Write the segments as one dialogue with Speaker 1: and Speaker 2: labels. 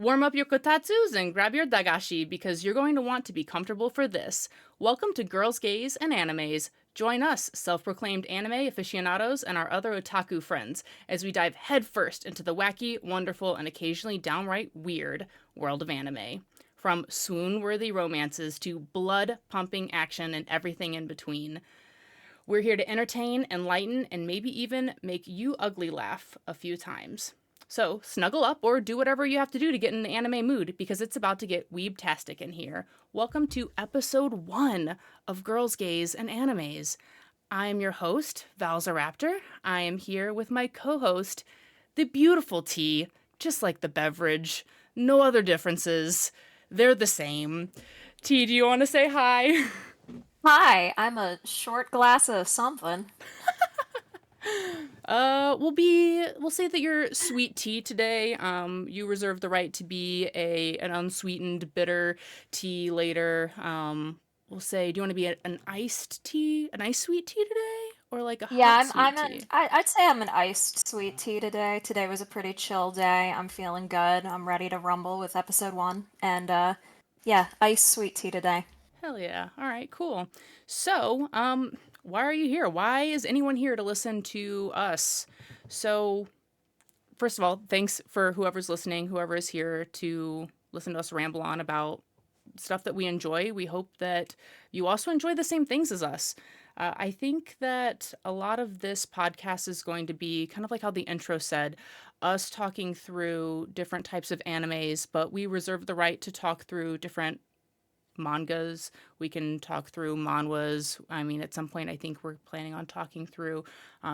Speaker 1: Warm up your kotatsus and grab your dagashi because you're going to want to be comfortable for this. Welcome to Girls, Gays, and Animes. Join us, self-proclaimed anime aficionados and our other otaku friends, as we dive headfirst into the wacky, wonderful, and occasionally downright weird world of anime. From swoon-worthy romances to blood-pumping action and everything in between. We're here to entertain, enlighten, and maybe even make you ugly laugh a few times. So snuggle up or do whatever you have to do to get in the anime mood because it's about to get weebtastic in here. Welcome to episode 1 of Girls, Gays, and Animes. I am your host, Valzaraptor. I am here with my co-host, the beautiful tea, just like the beverage. No other differences. They're the same. Tea, do you want to say hi?
Speaker 2: Hi, I'm a short glass of something.
Speaker 1: We'll say that you're sweet tea today. You reserve the right to be an unsweetened bitter tea later. We'll say, do you want to be an iced tea, an iced sweet tea today, or like a
Speaker 2: Yeah,
Speaker 1: hot
Speaker 2: I'm
Speaker 1: sweet
Speaker 2: I'm an
Speaker 1: tea?
Speaker 2: I, I'd say I'm an iced sweet tea today. Today was a pretty chill day. I'm feeling good. I'm ready to rumble with episode 1. And yeah, iced sweet tea today.
Speaker 1: Hell yeah! All right, cool. So, why are you here? Why is anyone here to listen to us? So, first of all, thanks for whoever's listening, whoever is here to listen to us ramble on about stuff that we enjoy. We hope that you also enjoy the same things as us. I think that a lot of this podcast is going to be kind of like how the intro said, us talking through different types of animes, but we reserve the right to talk through different mangas. We can talk through manhwas. I mean, at some point, I think we're planning on talking through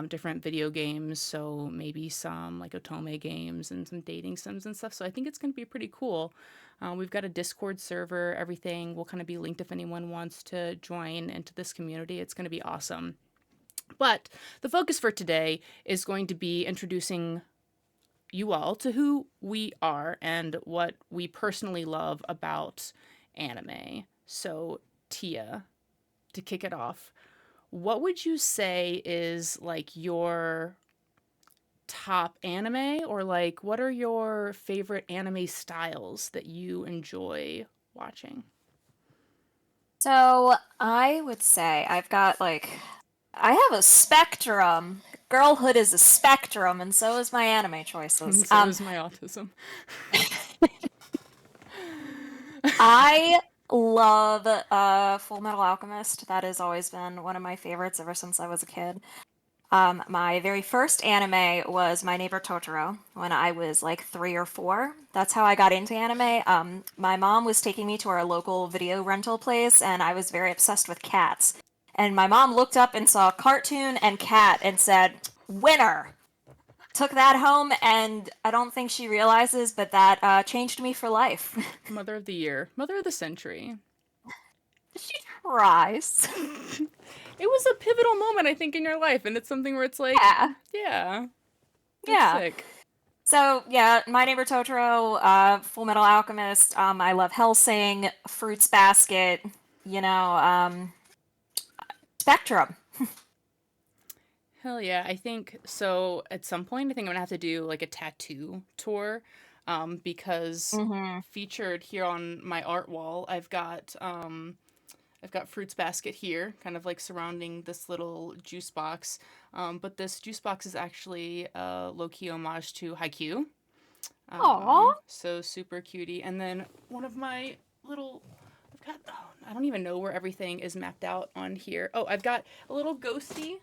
Speaker 1: different video games. So maybe some like otome games and some dating sims and stuff. So I think it's going to be pretty cool. We've got a Discord server. Everything will kind of be linked if anyone wants to join into this community. It's going to be awesome. But the focus for today is going to be introducing you all to who we are and what we personally love about anime. So, Tia, to kick it off, what would you say is like your top anime, or like what are your favorite anime styles that you enjoy watching?
Speaker 2: So, I would say I have a spectrum. Girlhood is a spectrum, and so is my anime choices.
Speaker 1: And so is my autism.
Speaker 2: I love Full Metal Alchemist. That has always been one of my favorites ever since I was a kid. My very first anime was My Neighbor Totoro when I was like 3 or 4. That's how I got into anime. My mom was taking me to our local video rental place, and I was very obsessed with cats. And my mom looked up and saw cartoon and cat and said, "Winner!" Took that home, and I don't think she realizes, but that changed me for life.
Speaker 1: Mother of the year, mother of the century.
Speaker 2: She tries.
Speaker 1: It was a pivotal moment, I think, in your life, and it's something where it's like,
Speaker 2: Yeah,
Speaker 1: yeah, that's
Speaker 2: yeah.
Speaker 1: sick.
Speaker 2: So yeah, My Neighbor Totoro, Full Metal Alchemist. I love Hellsing, Fruits Basket. You know, Spectrum.
Speaker 1: Hell yeah. I think so. At some point, I think I'm gonna have to do like a tattoo tour, because
Speaker 2: Hmm.
Speaker 1: featured here on my art wall, I've got Fruits Basket here, kind of like surrounding this little juice box. But this juice box is actually a low key homage to Haikyuu.
Speaker 2: Aw.
Speaker 1: So super cutie. And then one of my little, I've got, oh, I don't even know where everything is mapped out on here. Oh, I've got a little ghosty,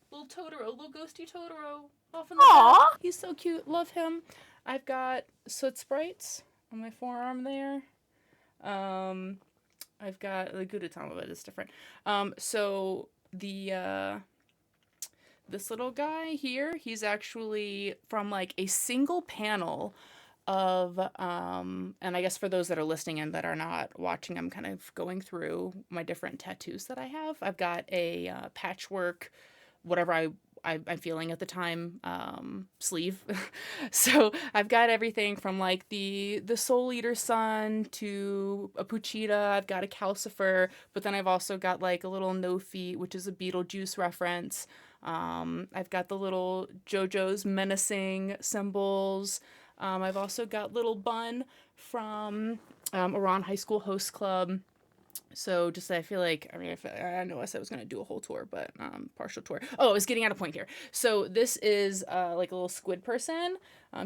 Speaker 1: little Totoro, little ghosty Totoro off in the back.
Speaker 2: Aw.
Speaker 1: He's so cute. Love him. I've got soot sprites on my forearm there. Um, I've got the Gudetama, but it's different. So this little guy here, he's actually from like a single panel of and I guess for those that are listening and that are not watching, I'm kind of going through my different tattoos that I have. I've got a patchwork, whatever I'm feeling at the time, sleeve. So I've got everything from like the Soul Eater Sun to a Puchita. I've got a Calcifer, but then I've also got like a little No Feet, which is a Beetlejuice reference. I've got the little JoJo's menacing symbols. I've also got Little Bun from Iran High School Host Club. So just I feel like I know I said I was gonna do a whole tour, but partial tour. Oh, I was getting at a point here. So this is like a little squid person.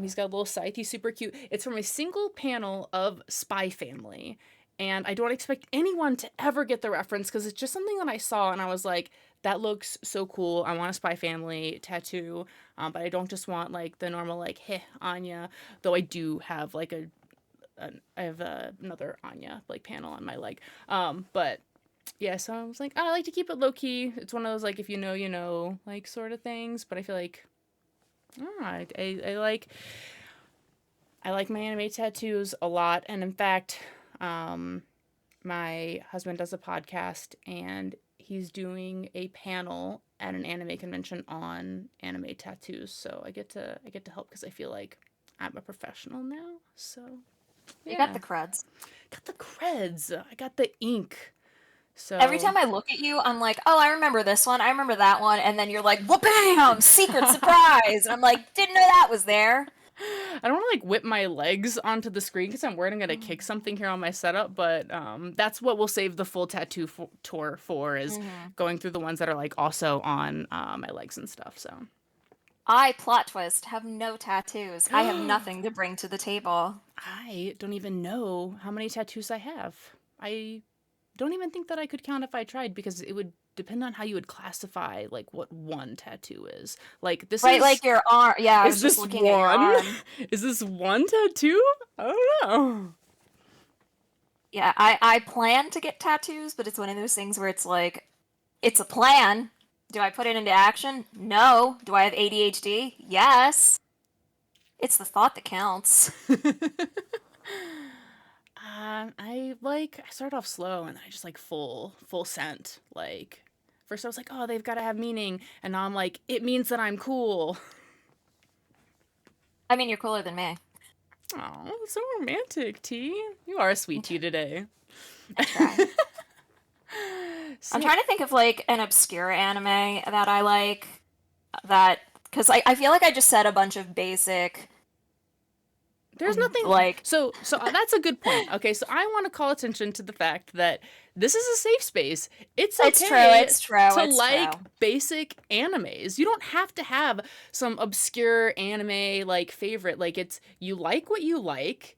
Speaker 1: He's got a little scythe. He's super cute. It's from a single panel of Spy Family, and I don't expect anyone to ever get the reference because it's just something that I saw and I was like, that looks so cool. I want a Spy Family tattoo, but I don't just want like the normal like heh Anya. Though I do have like I have another Anya like panel on my leg. But yeah, so I was like, oh, I like to keep it low key. It's one of those like if you know, you know, like sort of things. But I feel like I like my anime tattoos a lot, and in fact, um, my husband does a podcast, and he's doing a panel at an anime convention on anime tattoos. So I get to help because I feel like I'm a professional now. So
Speaker 2: You got
Speaker 1: yeah,
Speaker 2: the creds.
Speaker 1: got the creds. I got the ink.
Speaker 2: Every
Speaker 1: So
Speaker 2: time I look at you, I'm like, oh, I remember this one, I remember that one, and then you're like, wha-bam! Secret surprise! And I'm like, didn't know that was there.
Speaker 1: I don't want to like whip my legs onto the screen because I'm worried I'm gonna kick something here on my setup. But that's what we'll save the full tour for is
Speaker 2: Mm-hmm.
Speaker 1: going through the ones that are like also on my legs and stuff. So
Speaker 2: I, plot twist, have no tattoos. I have nothing to bring to the table.
Speaker 1: I don't even know how many tattoos I have. I don't even think that I could count if I tried because it would depend on how you would classify like what one tattoo is. Like this
Speaker 2: Right, like your arm. Yeah, I
Speaker 1: is
Speaker 2: was just
Speaker 1: this
Speaker 2: looking at your
Speaker 1: one?
Speaker 2: arm.
Speaker 1: Is this one tattoo? I don't know.
Speaker 2: Yeah, I plan to get tattoos, but it's one of those things where it's like, it's a plan. Do I put it into action? No. Do I have ADHD? Yes. It's the thought that counts.
Speaker 1: I started off slow and then I just like full scent. Like first I was like, oh, they've got to have meaning, and now I'm like, it means that I'm cool.
Speaker 2: I mean, you're cooler than me.
Speaker 1: Oh, so romantic, T. You are a sweet tea today.
Speaker 2: I try. I'm
Speaker 1: Sick.
Speaker 2: trying to think of like an obscure anime that I like that because I feel like I just said a bunch of basic
Speaker 1: There's nothing.
Speaker 2: like
Speaker 1: So that's a good point. Okay, so I want to call attention to the fact that this is a safe space. It's
Speaker 2: it's true,
Speaker 1: okay
Speaker 2: it's true,
Speaker 1: to
Speaker 2: it's
Speaker 1: like
Speaker 2: true.
Speaker 1: basic animes. You don't have to have some obscure anime like favorite. Like it's you like what you like.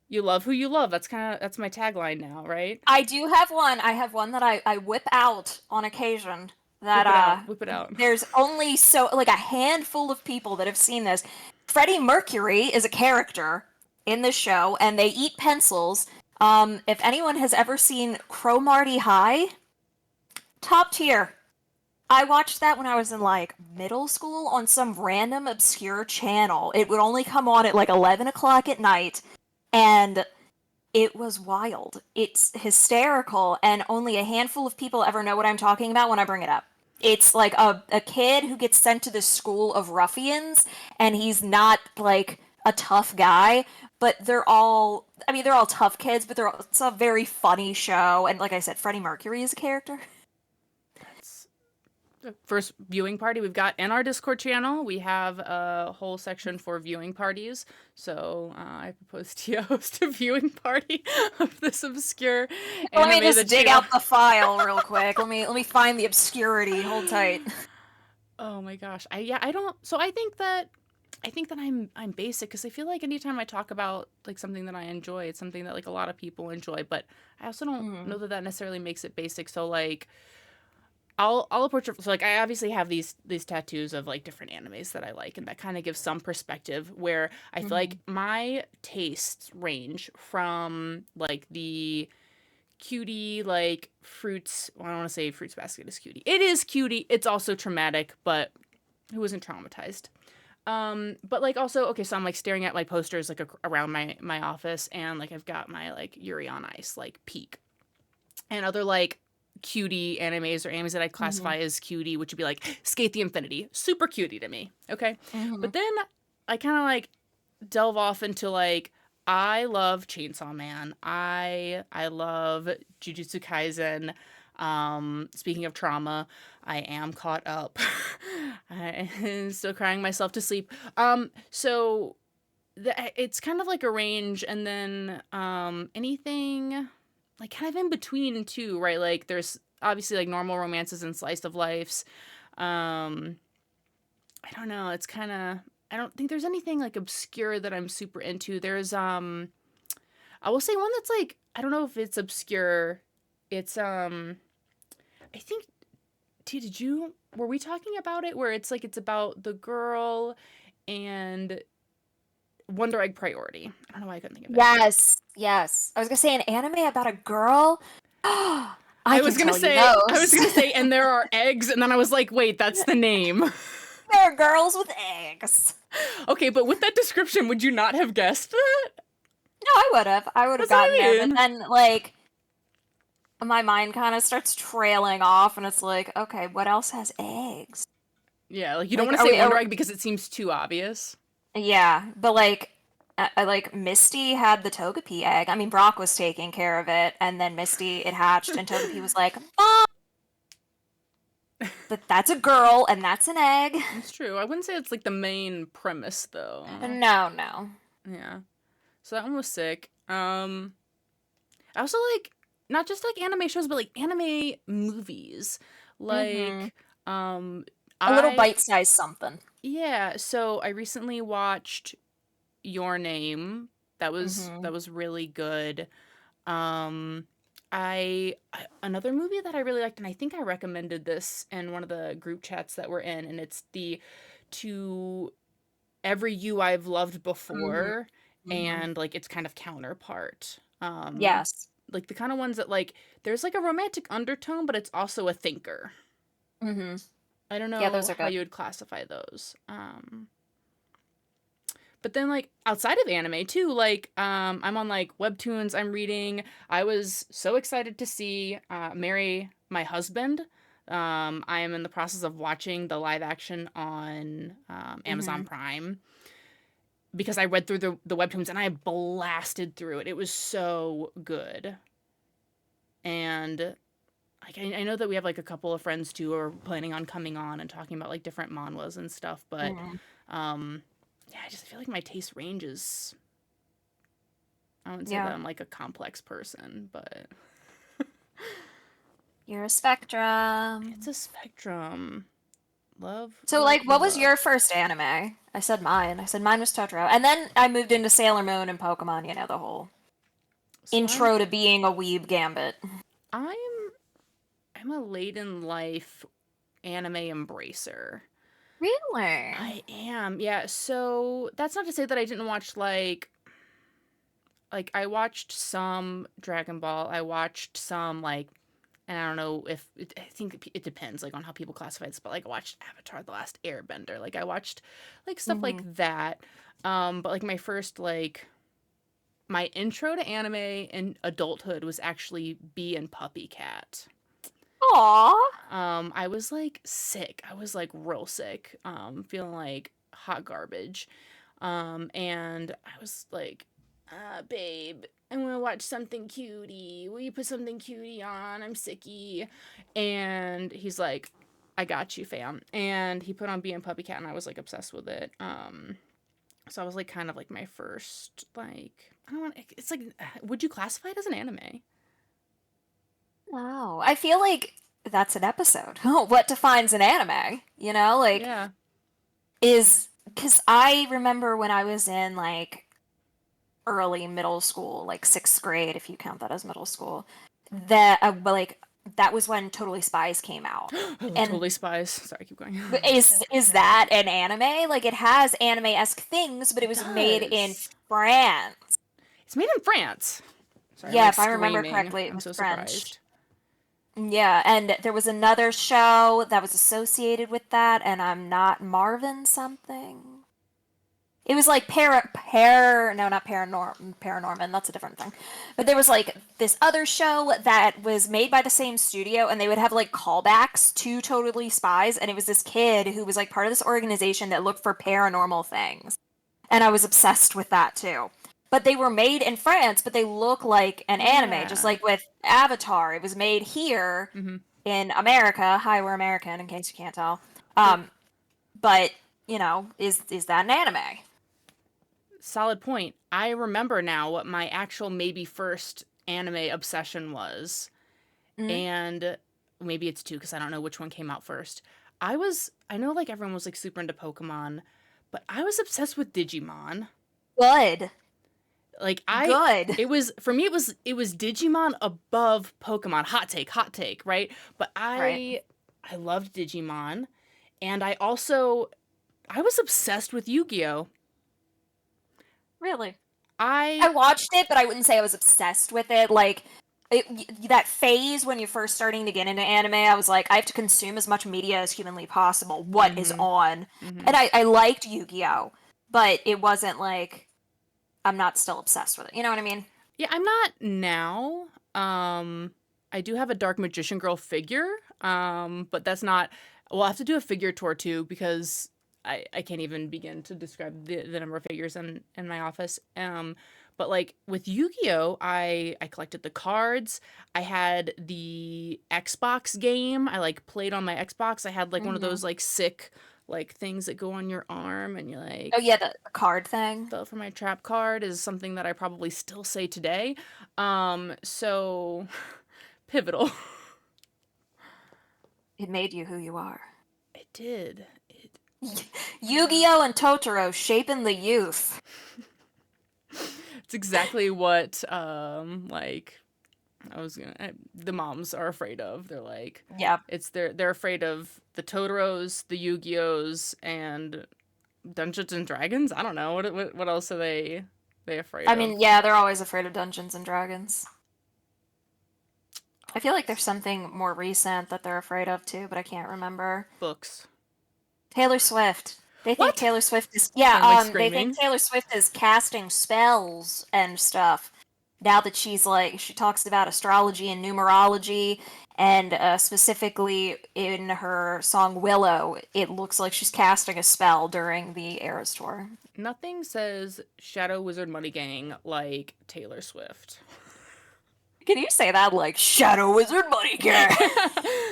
Speaker 1: You love who you love. That's my tagline now, right?
Speaker 2: I do have one. I have one that I whip out on occasion that
Speaker 1: Whip it out. Whip it out.
Speaker 2: there's only so like a handful of people that have seen this. Freddie Mercury is a character in this show and they eat pencils. If anyone has ever seen Cromarty High, top tier. I watched that when I was in like middle school on some random obscure channel. It would only come on at like 11 o'clock at night and it was wild. It's hysterical, and only a handful of people ever know what I'm talking about when I bring it up. It's like a kid who gets sent to this school of ruffians, and he's not like a tough guy, but they're all tough kids, but it's a very funny show. And like I said, Freddie Mercury is a character.
Speaker 1: That's first viewing party we've got in our Discord channel. We have a whole section for viewing parties. So I propose to you host a viewing party of this obscure
Speaker 2: Let me
Speaker 1: anime
Speaker 2: just
Speaker 1: that
Speaker 2: dig
Speaker 1: you.
Speaker 2: out the file real quick. Let me find the obscurity. Hold tight.
Speaker 1: Oh my gosh. I don't. So I think that I'm basic because I feel like anytime I talk about like something that I enjoy, it's something that like a lot of people enjoy. But I also don't know
Speaker 2: Mm.
Speaker 1: that necessarily makes it basic. So like I'll approach it. So like I obviously have these tattoos of like different animes that I like, and that kind of gives some perspective. Where I feel
Speaker 2: Hmm.
Speaker 1: like my tastes range from like the cutie like fruits. Well, I don't want to say fruits basket is cutie. It is cutie. It's also traumatic, but who isn't traumatized? But like also okay, so I'm like staring at my posters like around my office, and like I've got my like Yuri on Ice like peak and other like cutie animes or animes that I
Speaker 2: Hmm.
Speaker 1: classify as cutie, which would be like Skate the Infinity, super cutie to me. Okay,
Speaker 2: Hmm.
Speaker 1: but then I kind of like delve off into like I love Chainsaw Man. I love Jujutsu Kaisen. Speaking of trauma, I am caught up. I'm still crying myself to sleep. So it's kind of like a range, and then anything like kind of in between too, right? Like there's obviously like normal romances and slice of lives. Um, I don't know. It's kind of I don't think there's anything like obscure that I'm super into. There's I will say one that's like I don't know if it's obscure. It's I think did you were we talking about it where it's like it's about the girl and Wonder Egg Priority. I don't know why I couldn't think of it.
Speaker 2: Yes, yes. I was gonna say an anime about a girl. I
Speaker 1: I
Speaker 2: can
Speaker 1: was gonna
Speaker 2: tell you
Speaker 1: say I was
Speaker 2: those.
Speaker 1: gonna say and there are eggs and then I was like, wait, that's the name.
Speaker 2: There are girls with eggs.
Speaker 1: Okay, but with that description, would you not have guessed that?
Speaker 2: No, I would have. I would have
Speaker 1: That's what
Speaker 2: gotten
Speaker 1: I
Speaker 2: there, but
Speaker 1: mean.
Speaker 2: then like my mind kind of starts trailing off, and it's like, okay, what else has eggs?
Speaker 1: Yeah, like you don't
Speaker 2: Like,
Speaker 1: want to say Wonder Egg because it seems too obvious.
Speaker 2: yeah, but like, like Misty had the Togepi egg. I mean, Brock was taking care of it, and then Misty it hatched, and Togepi was like, "Mom, but that's a girl, and that's an egg."
Speaker 1: It's true. I wouldn't say it's like the main premise though.
Speaker 2: No, no.
Speaker 1: Yeah. So that one was sick. I also like not just like anime shows, but like anime movies.
Speaker 2: Mm-hmm.
Speaker 1: Like, um,
Speaker 2: A little
Speaker 1: I
Speaker 2: bite-sized something.
Speaker 1: yeah. So I recently watched Your Name.
Speaker 2: Mm-hmm.
Speaker 1: That was really good. Um, I another movie that I really liked, and I think I recommended this in one of the group chats that we're in, and it's the To Every You I've Loved
Speaker 2: Mm-hmm.
Speaker 1: Before,
Speaker 2: Mm-hmm.
Speaker 1: and like its kind of counterpart.
Speaker 2: Yes.
Speaker 1: Like the kind of ones that like there's like a romantic undertone, but it's also a thinker.
Speaker 2: Mm-hmm.
Speaker 1: I don't
Speaker 2: Yeah,
Speaker 1: know
Speaker 2: those are
Speaker 1: how
Speaker 2: good.
Speaker 1: you would classify those. But then like outside of anime too, like I'm on like webtoons I'm reading. I was so excited to see Marry My Husband. I am in the process of watching the live action on Amazon
Speaker 2: Mm-hmm.
Speaker 1: Prime because I read through the webtoons and I blasted through it. It was so good. And like I know that we have like a couple of friends too who are planning on coming on and talking about like different manhwas and stuff, but
Speaker 2: Mm-hmm.
Speaker 1: um yeah, I just feel like my taste ranges. I wouldn't say that
Speaker 2: Yeah.
Speaker 1: I'm like a complex person, but
Speaker 2: You're a
Speaker 1: it's
Speaker 2: spectrum.
Speaker 1: a spectrum. Love,
Speaker 2: So,
Speaker 1: love,
Speaker 2: like, what was
Speaker 1: love.
Speaker 2: your first anime? I said mine. I said mine was Totoro. And then I moved into Sailor Moon and Pokemon, the whole
Speaker 1: So
Speaker 2: intro to being a weeb gambit.
Speaker 1: I'm I'm a late in life anime embracer.
Speaker 2: Really?
Speaker 1: I am. Yeah, so that's not to say that I didn't watch like I watched some Dragon Ball. I watched some like and I don't know if I think it depends like on how people classify this, but like I watched Avatar: The Last Airbender. Like I watched like stuff like
Speaker 2: Hmm.
Speaker 1: that. But like my first like my intro to anime in adulthood was actually Bee and Puppy Cat.
Speaker 2: Aw.
Speaker 1: I was like sick. I was like real sick. Feeling like hot garbage. And I was like, babe, I want to watch something cutie. Will you put something cutie on? I'm sicky. And he's like, I got you, fam. And he put on Bee and Puppy Cat, and I was like obsessed with it. So I was like kind of like my first like I don't want. It's like, would you classify it as an anime?
Speaker 2: No. I feel like that's an episode. What defines an anime? Like,
Speaker 1: Yeah.
Speaker 2: is because I remember when I was in like early middle school, like sixth grade, if you count that as middle school, that like that was when Totally Spies came out.
Speaker 1: I love
Speaker 2: And
Speaker 1: Totally Spies. Sorry, keep going.
Speaker 2: is that an anime? Like it has anime-esque things, but it
Speaker 1: It
Speaker 2: was made in
Speaker 1: does.
Speaker 2: France.
Speaker 1: It's made in France. Sorry, I'm
Speaker 2: Yeah,
Speaker 1: like
Speaker 2: if I remember
Speaker 1: screaming.
Speaker 2: correctly, it
Speaker 1: I'm
Speaker 2: was
Speaker 1: so
Speaker 2: French.
Speaker 1: surprised.
Speaker 2: Yeah, and there was another show that was associated with that, and I'm not Marvin something. It was like no, not Paranorman, that's a different thing. But there was like this other show that was made by the same studio, and they would have like callbacks to Totally Spies, and it was this kid who was like part of this organization that looked for paranormal things. And I was obsessed with that too. But they were made in France, but they look like an anime, just
Speaker 1: Yeah.
Speaker 2: like with Avatar. It was made here
Speaker 1: Hmm.
Speaker 2: in America. Hi, we're American, in case you can't tell.
Speaker 1: Well,
Speaker 2: But is that an anime?
Speaker 1: solid point. I remember now what my actual maybe first anime obsession was.
Speaker 2: Mm.
Speaker 1: And maybe it's two because I don't know which one came out first. I know like everyone was like super into Pokemon, but I was obsessed with Digimon.
Speaker 2: Good.
Speaker 1: Like
Speaker 2: Good.
Speaker 1: it was for me it was Digimon above Pokemon. Hot take, right? But
Speaker 2: Right.
Speaker 1: I loved Digimon, and I was obsessed with Yu-Gi-Oh.
Speaker 2: Really. I
Speaker 1: I
Speaker 2: watched it, but I wouldn't say I was obsessed with it. Like, that phase when you're first starting to get into anime, I was like, I have to consume as much media as humanly possible. What is
Speaker 1: mhm
Speaker 2: on? And
Speaker 1: mhm.
Speaker 2: I liked Yu-Gi-Oh, but it wasn't like I'm not still obsessed with it. You know what I mean?
Speaker 1: Yeah, I'm not now. I do have a Dark Magician Girl figure, but that's not. We'll have to do a figure tour too because I can't even begin to describe the number of figures in my office. But like with Yu-Gi-Oh, I collected the cards. I had the Xbox game. I like played on my Xbox. I had like one of
Speaker 2: Hmm.
Speaker 1: those like sick like things that go on your arm and you
Speaker 2: Oh
Speaker 1: like
Speaker 2: yeah, the card thing.
Speaker 1: fell for my trap card is something that I probably still say today. So pivotal.
Speaker 2: It made you who you are.
Speaker 1: It did. It
Speaker 2: Yu-Gi-Oh and Totoro shaping the youth.
Speaker 1: it's exactly what like the moms are afraid of. They're like
Speaker 2: Yeah.
Speaker 1: they're afraid of the Totoros, the Yu-Gi-Ohs and Dungeons and Dragons. I don't know. What else are they afraid
Speaker 2: I
Speaker 1: of?
Speaker 2: mean, yeah, they're always afraid of Dungeons and Dragons. I feel like there's something more recent that they're afraid of too, but I can't remember.
Speaker 1: Books.
Speaker 2: Taylor Swift. They think
Speaker 1: What?
Speaker 2: Taylor Swift is
Speaker 1: Sound like
Speaker 2: they think
Speaker 1: screaming.
Speaker 2: Taylor Swift is casting spells and stuff. Now that she talks about astrology and numerology, and specifically in her song Willow, it looks like she's casting a spell during the Eras tour.
Speaker 1: Nothing says Shadow Wizard Money Gang like Taylor Swift.
Speaker 2: Can you say that like Shadow Wizard Money Gang?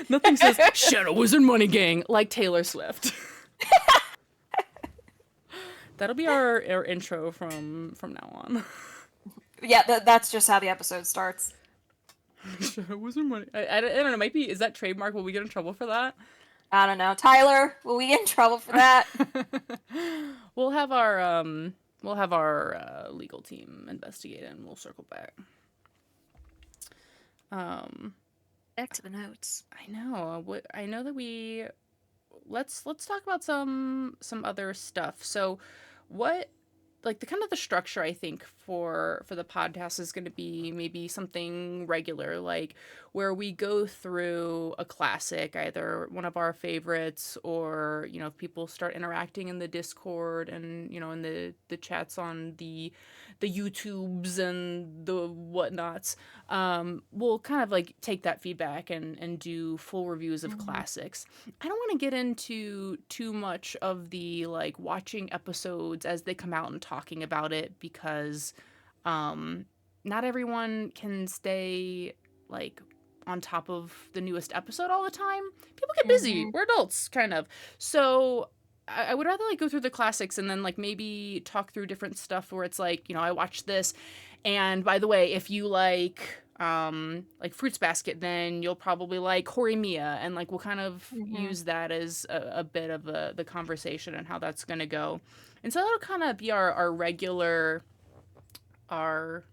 Speaker 1: Nothing says Shadow Wizard Money Gang like Taylor Swift. That'll be our intro from now on.
Speaker 2: Yeah, that's just how the episode starts.
Speaker 1: Shadow Wizard Money. I don't know. Might be. Is that trademark? Will we get in trouble for that?
Speaker 2: I don't know. Tyler, will we get in trouble for that?
Speaker 1: we'll have our legal team investigate it and we'll circle back. Um,
Speaker 2: Back to the notes.
Speaker 1: I know. I know that we let's talk about some other stuff. So, what like the kind of the structure I think for the podcast is going to be maybe something regular like where we go through a classic, either one of our favorites or you know if people start interacting in the Discord and you know in the chats on the YouTubes and the whatnots, we'll kind of like take that feedback and do full reviews of
Speaker 2: Mhm.
Speaker 1: classics. I don't want to get into too much of the like watching episodes as they come out and talking about it because um not everyone can stay like on top of the newest episode all the time. People get busy.
Speaker 2: Mhm.
Speaker 1: We're adults kind of. So I would rather like go through the classics and then like maybe talk through different stuff where it's like, you know, I watched this and by the way, if you like Fruits Basket, then you'll probably like Horimiya and like we'll kind of
Speaker 2: Mhm.
Speaker 1: use that as a bit of the conversation and how that's gonna go. And so that'll kind of be our regular our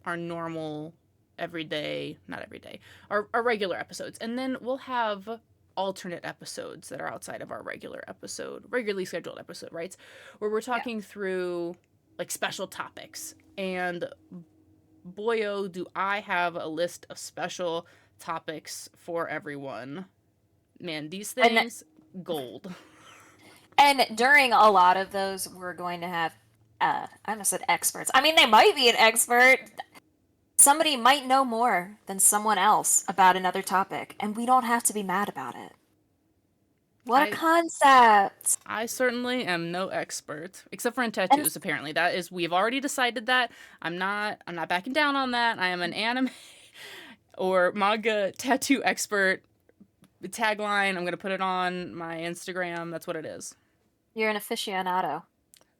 Speaker 1: our normal everyday not every day our regular episodes and then we'll have alternate episodes that are outside of our regularly scheduled episode, right, where we're
Speaker 2: Yeah.
Speaker 1: talking through like special topics. And boy oh do I have a list of special topics for everyone. Man, these
Speaker 2: And
Speaker 1: things gold.
Speaker 2: and during a lot of those, we're going to have I almost said experts. I mean, they might be an expert. Somebody might know more than someone else about another topic, and we don't have to be mad about it. What a
Speaker 1: i
Speaker 2: concept!
Speaker 1: I certainly am no expert, except for in
Speaker 2: And
Speaker 1: tattoos. Apparently, that is we've already decided that. I'm not backing down on that. I am an anime or manga tattoo expert. The tagline. I'm gonna put it on my Instagram. That's what it is.
Speaker 2: you're an aficionado.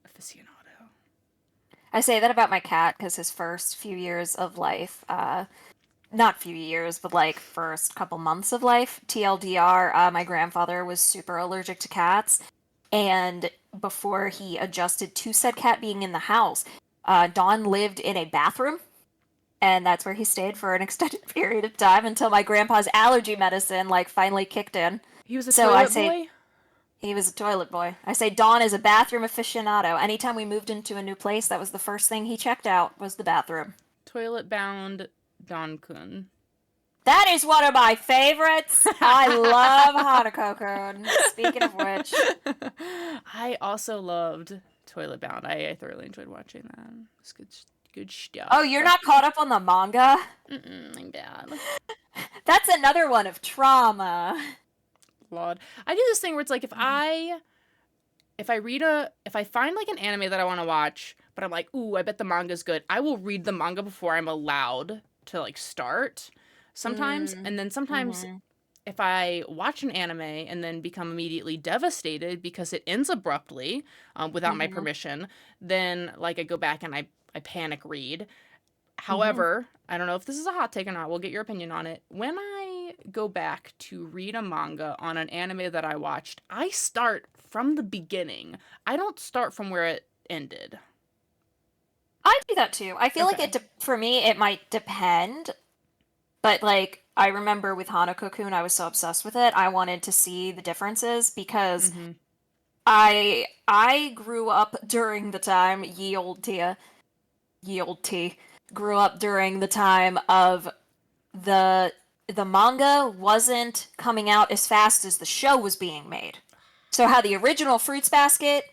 Speaker 1: Aficionado.
Speaker 2: I say that about my cat because his first few years of life, not few years, but like first couple months of life, TLDR, my grandfather was super allergic to cats. And before he adjusted to said cat being in the house, Don lived in a bathroom. And that's where he stayed for an extended period of time until my grandpa's allergy medicine like finally kicked in.
Speaker 1: He was a
Speaker 2: So I
Speaker 1: toilet
Speaker 2: say
Speaker 1: boy?
Speaker 2: he was a toilet boy. I say Don is a bathroom aficionado. Anytime we moved into a new place, that was the first thing he checked out was the bathroom.
Speaker 1: Toilet bound Don Kun.
Speaker 2: That is one of my favorites. I love Hanako-kun. Speaking of which,
Speaker 1: I also loved Toilet Bound. I thoroughly enjoyed watching that. It's good
Speaker 2: oh,
Speaker 1: stuff.
Speaker 2: you're not caught up on the manga?
Speaker 1: I'm bad.
Speaker 2: That's another one of trauma.
Speaker 1: Lord. I do this thing where it's like if I find like an anime that I want to watch, but I'm like, ooh, I bet the manga's good. I will read the manga before I'm allowed to like start sometimes.
Speaker 2: Mm,
Speaker 1: And then sometimes
Speaker 2: hmm
Speaker 1: if I watch an anime and then become immediately devastated because it ends abruptly without my
Speaker 2: hmm
Speaker 1: permission, then like I go back and I panic read.
Speaker 2: hmm
Speaker 1: However, I don't know if this is a hot take or not. We'll get your opinion on it. When I go back to read a manga on an anime that I watched, I start from the beginning. I don't start from where it ended.
Speaker 2: I do that too. I feel like
Speaker 1: Okay.
Speaker 2: for me, it might depend, but like I remember with Hanako-kun, I was so obsessed with it. I wanted to see the differences because
Speaker 1: Mm-hmm.
Speaker 2: I grew up during the time ye old tea grew up during the time of the the manga wasn't coming out as fast as the show was being made. So how the original Fruits Basket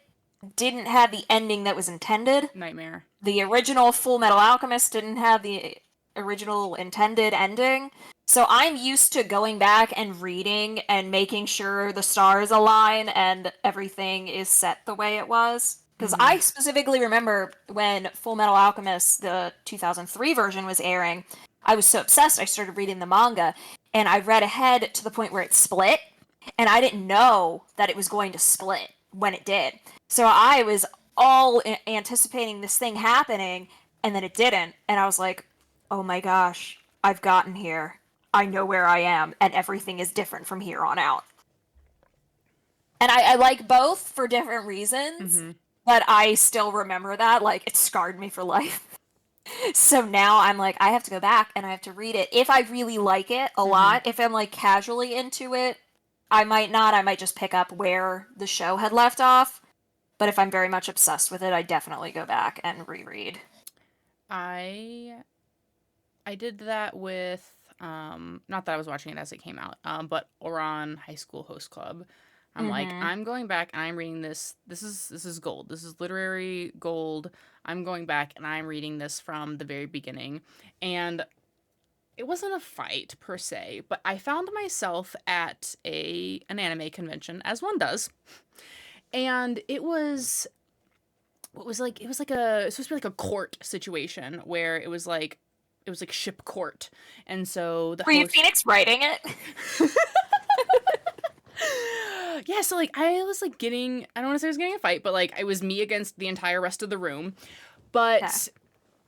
Speaker 2: didn't have the ending that was intended.
Speaker 1: Nightmare.
Speaker 2: The original Full Metal Alchemist didn't have the original intended ending. So I'm used to going back and reading and making sure the stars align and everything is set the way it was. Because
Speaker 1: Mm-hmm.
Speaker 2: I specifically remember when Full Metal Alchemist, the 2003 version, was airing, I was so obsessed I started reading the manga and I read ahead to the point where it split. And I didn't know that it was going to split when it did. So I was all anticipating this thing happening, and then it didn't. And I was like, oh my gosh, I've gotten here. I know where I am, and everything is different from here on out. And I like both for different reasons,
Speaker 1: Mm-hmm.
Speaker 2: but I still remember that. Like, it scarred me for life. So now I'm like, I have to go back and I have to read it. If I really like it a
Speaker 1: Mm-hmm.
Speaker 2: lot, if I'm like casually into it, I might not. I might just pick up where the show had left off. But if I'm very much obsessed with it, I definitely go back and reread.
Speaker 1: I I did that with not that I was watching it as it came out, but Oran High School Host Club. I'm like,
Speaker 2: Mm-hmm.
Speaker 1: I'm going back and I'm reading this. This is gold. This is literary gold. I'm going back and I'm reading this from the very beginning. And it wasn't a fight per se, but I found myself at a an anime convention, as one does. And it was supposed to be like a court situation where it was like ship court. And so the
Speaker 2: Were you
Speaker 1: host
Speaker 2: Phoenix writing it?
Speaker 1: yeah, so like I was like getting I don't want to say I was getting a fight, but like it was me against the entire rest of the room.
Speaker 2: Okay.
Speaker 1: But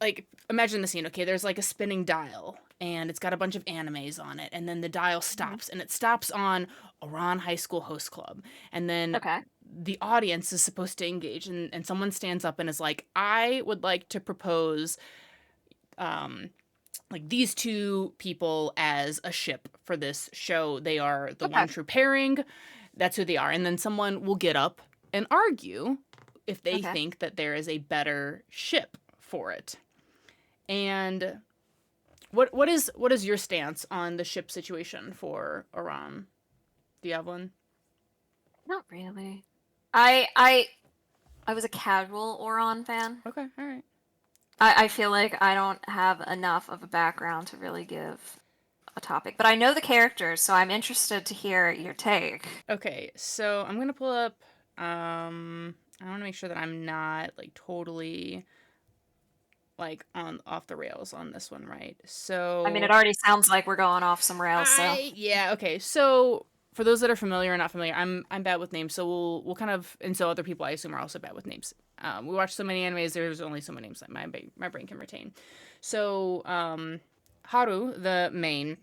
Speaker 1: like imagine the scene, okay? There's like a spinning dial and it's got a bunch of animes on it, and then the dial
Speaker 2: hmm
Speaker 1: stops and it stops on Oran High School Host Club. And then
Speaker 2: Okay.
Speaker 1: the audience is supposed to engage, and someone stands up and is like, I would like to propose um like these two people as a ship for this show. They are the
Speaker 2: Okay.
Speaker 1: one true pairing. That's who they are. And then someone will get up and argue if they
Speaker 2: Okay.
Speaker 1: think that there is a better ship for it. And what is your stance on the ship situation for Iran? Do you have one?
Speaker 2: Not really. I I was a casual Oron fan.
Speaker 1: Okay, all right.
Speaker 2: I feel like I don't have enough of a background to really give a topic, but I know the characters, so I'm interested to hear your take.
Speaker 1: Okay, so I'm gonna pull up. I want to make sure that I'm not like totally like on off the rails on this one, right?
Speaker 2: I mean, it
Speaker 1: So
Speaker 2: already sounds like we're going off some rails, so.
Speaker 1: okay. So for those that are familiar or not familiar, I'm bad with names, so we'll kind of and so other people I assume are also bad with names. We watch so many animes. There's only so many names that my brain can retain. So Haru, the main,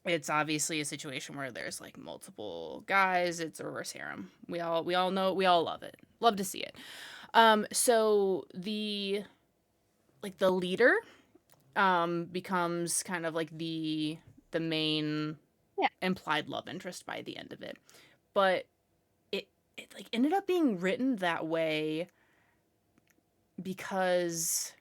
Speaker 1: it's obviously a situation where there's like multiple guys. It's a reverse harem. We all know, we all love it. Love to see it. So the leader becomes kind of like the main
Speaker 2: Yeah.
Speaker 1: implied love interest by the end of it. But it like ended up being written that way because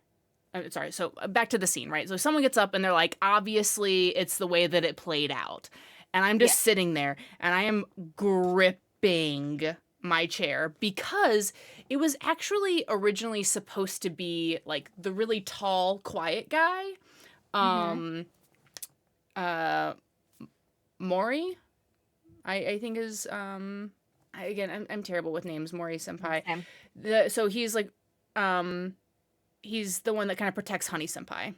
Speaker 1: sorry, so back to the scene, right? So someone gets up and they're like, obviously it's the way that it played out. And I'm
Speaker 2: Yeah.
Speaker 1: just sitting there and I am gripping my chair because it was actually originally supposed to be like the really tall, quiet guy.
Speaker 2: Mm-hmm.
Speaker 1: Um uh Mori, I think is again, I'm terrible with names, Mori senpai.
Speaker 2: Same.
Speaker 1: So he's like um he's the one that kind of protects Honey senpai,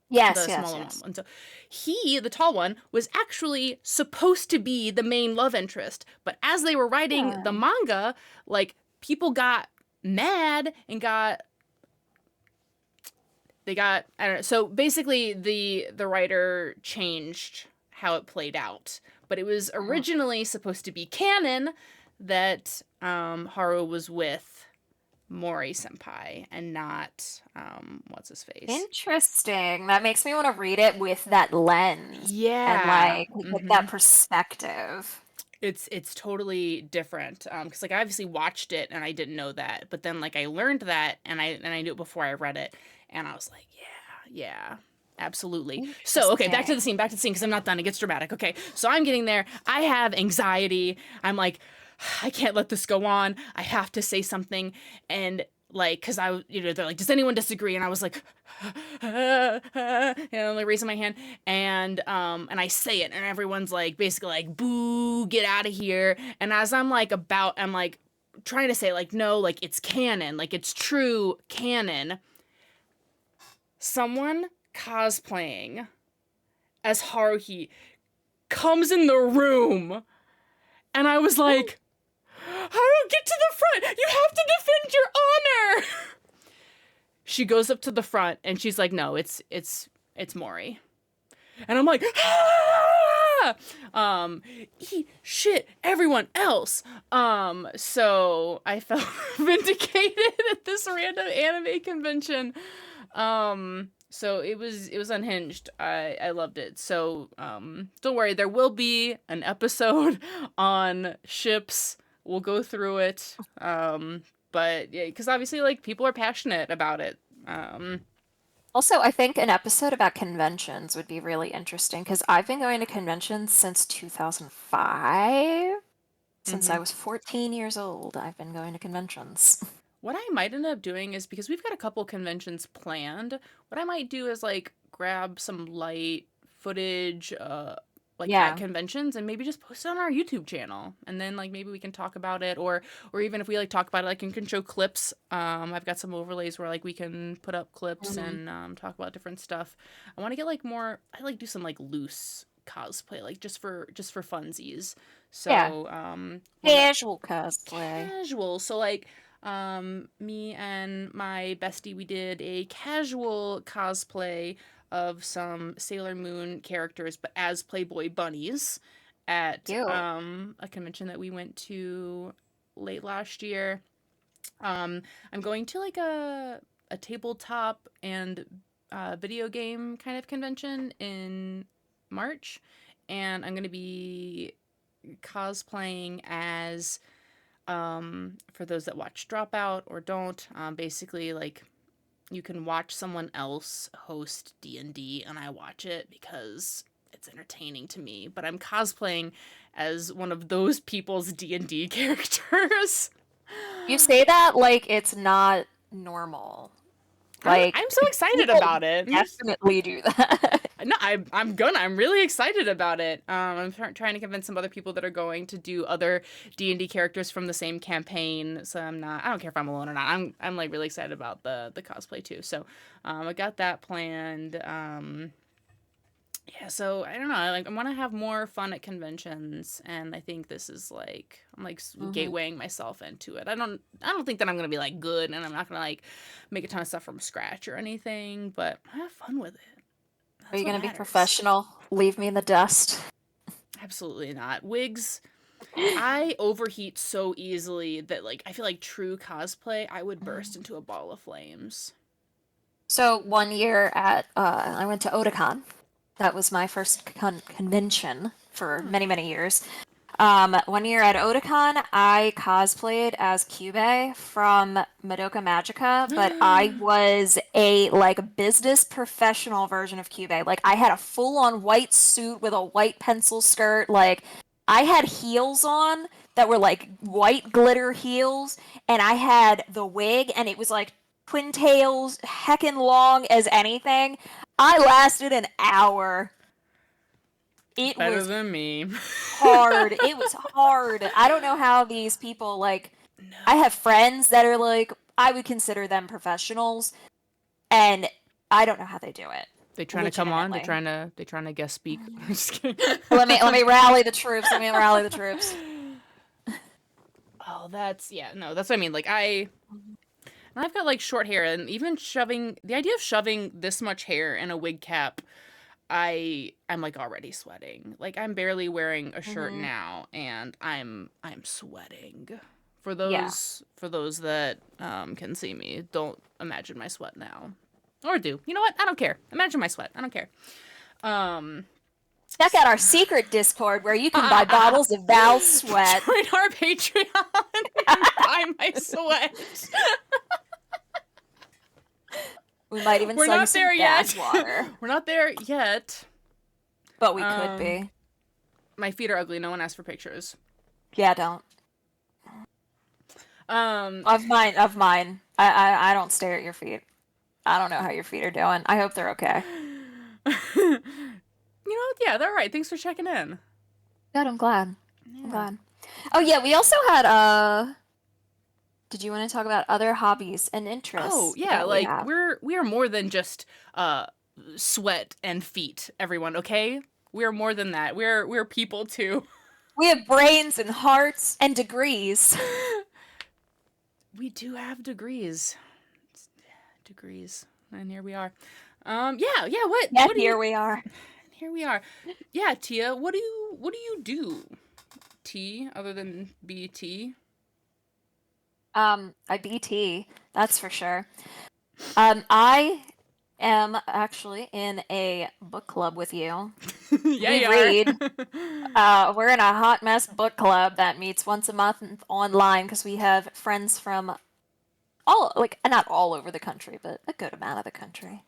Speaker 2: Yes,
Speaker 1: the
Speaker 2: yes,
Speaker 1: smaller one.
Speaker 2: yes.
Speaker 1: And so he, the tall one, was actually supposed to be the main love interest. But as they were writing the
Speaker 2: Yeah.
Speaker 1: manga, like people got mad and I don't know. So basically the writer changed how it played out. But it was
Speaker 2: Mm.
Speaker 1: originally supposed to be canon that Haru was with Mori senpai and not what's his face.
Speaker 2: Interesting. That makes me want to read it with that lens and
Speaker 1: Yeah.
Speaker 2: like get that
Speaker 1: Mhm.
Speaker 2: perspective.
Speaker 1: It's totally different. Cuz like I obviously watched it and I didn't know that, but then like I learned that and I knew it before I read it and I was like, yeah, yeah. Absolutely. So, okay,
Speaker 2: Interesting.
Speaker 1: back to the scene because I'm not done. It gets dramatic. Okay, so I'm getting there. I have anxiety. I'm like, I can't let this go on. I have to say something. And like, cause they're like, does anyone disagree? And I was like, I'm like raising my hand, and I say it, and everyone's like, basically like, boo, get out of here. And as I'm like trying to say like, no, like it's canon, like it's true canon. Someone cosplaying as Haruhi comes in the room, and I was like, Haru, get to the front! You have to defend your honor! She goes up to the front and she's like, no, it's Mori. And I'm like, ah! Eat shit, everyone else. So I felt vindicated at this random anime convention. So it was unhinged. I loved it. So don't worry, there will be an episode on ships. We'll go through it. But yeah, because obviously like people are passionate about it.
Speaker 2: Also, I think an episode about conventions would be really interesting because I've been going to conventions since 2005. Since
Speaker 1: Mhm.
Speaker 2: I was 14 years old, I've been going to conventions.
Speaker 1: What I might end up doing is because we've got a couple conventions planned, what I might do is like grab some light footage like at
Speaker 2: Yeah.
Speaker 1: conventions and maybe just post it on our YouTube channel. And then like maybe we can talk about it or even if we like talk about it like you can show clips. I've got some overlays where like we can put up clips
Speaker 2: Mhm.
Speaker 1: and talk about different stuff. I want to get like more I like do some like loose cosplay like just for funsies.
Speaker 2: Yeah.
Speaker 1: So one that
Speaker 2: Casual cosplay.
Speaker 1: casual. So like me and my bestie we did a casual cosplay of some Sailor Moon characters but as Playboy bunnies at
Speaker 2: Cute.
Speaker 1: a convention that we went to late last year. Um I'm going to like a tabletop and video game kind of convention in March and I'm going to be cosplaying as for those that watch Dropout or don't, basically like you can watch someone else host D&D and I watch it because it's entertaining to me, but I'm cosplaying as one of those people's D&D characters.
Speaker 2: You say that like it's not normal.
Speaker 1: I'm
Speaker 2: Like
Speaker 1: I'm so excited
Speaker 2: people
Speaker 1: about it.
Speaker 2: definitely do that.
Speaker 1: No, I'm really excited about it. I'm trying to convince some other people that are going to do other D&D characters from the same campaign. So I don't care if I'm alone or not. I'm like really excited about the cosplay too. So I got that planned. Yeah, so I don't know. Like, I want to have more fun at conventions, and I think this is like I'm like
Speaker 2: Hmm.
Speaker 1: gatewaying myself into it. I don't think that I'm gonna be like good, and I'm not gonna like make a ton of stuff from scratch or anything, but have fun with it.
Speaker 2: Are
Speaker 1: That's
Speaker 2: you
Speaker 1: what
Speaker 2: gonna be
Speaker 1: matters.
Speaker 2: professional? Leave me in the dust.
Speaker 1: Absolutely not. Wigs, I overheat so easily that like I feel like true cosplay, I would burst into a ball of flames.
Speaker 2: So one year at I went to Otakon. That was my first convention for
Speaker 1: Hmm.
Speaker 2: many, many years. One year at Otakon, I cosplayed as Cube from Madoka Magica, but I was a like business professional version of Cube. Like I had a full-on white suit with a white pencil skirt. Like I had heels on that were like white glitter heels, and I had the wig, and it was like twin tails, heckin' long as anything. I lasted an hour. It
Speaker 1: Better
Speaker 2: was
Speaker 1: than me.
Speaker 2: hard. It was hard. I don't know how these people like I
Speaker 1: No.
Speaker 2: have friends that are like I would consider them professionals and I don't know how they do it.
Speaker 1: They trying to come on.
Speaker 2: Legitimately.
Speaker 1: They trying to guest speak. I'm just kidding.
Speaker 2: Let me rally the troops. Let me rally the troops.
Speaker 1: Oh, that's yeah. No, that's what I mean. Like I've got like short hair, and even shoving the idea of shoving this much hair in a wig cap, I'm like already sweating. Like I'm barely wearing a shirt
Speaker 2: Hmm.
Speaker 1: now, and I'm sweating.
Speaker 2: Yeah.
Speaker 1: For those that can see me, don't imagine my sweat now, or do. You know what? I don't care. Imagine my sweat. I don't care. Um,
Speaker 2: Check out our secret Discord where you can buy bottles of Val's sweat.
Speaker 1: join our Patreon and buy my sweat.
Speaker 2: We might even
Speaker 1: We're
Speaker 2: sell you
Speaker 1: not
Speaker 2: some
Speaker 1: there
Speaker 2: bag
Speaker 1: yet.
Speaker 2: water.
Speaker 1: We're not there yet.
Speaker 2: But we could
Speaker 1: Um,
Speaker 2: be.
Speaker 1: my feet are ugly. No one asked for pictures.
Speaker 2: Yeah, don't.
Speaker 1: Um,
Speaker 2: Of mine. I don't stare at your feet. I don't know how your feet are doing. I hope they're okay.
Speaker 1: yeah, they're all right. Thanks for checking in.
Speaker 2: Good, I'm glad. I'm
Speaker 1: Yeah.
Speaker 2: glad. Oh yeah, we also had did you want to talk about other hobbies and
Speaker 1: Oh
Speaker 2: interests
Speaker 1: yeah,
Speaker 2: that we
Speaker 1: like
Speaker 2: have?
Speaker 1: we are more than just sweat and feet. Everyone, okay? We're more than that. We're people too.
Speaker 2: We have brains and hearts and degrees.
Speaker 1: We do have degrees. Degrees, and here we are. Yeah.
Speaker 2: Yet
Speaker 1: What do you?
Speaker 2: here we are.
Speaker 1: Here we are. Yeah, Tia. What do you do? T other than BT.
Speaker 2: I BT, that's for sure. I am actually in a book club with you.
Speaker 1: Yeah,
Speaker 2: We
Speaker 1: you are.
Speaker 2: read. We're in a hot mess book club that meets once a month online because we have friends from all, like, not all over the country, but a good amount of the country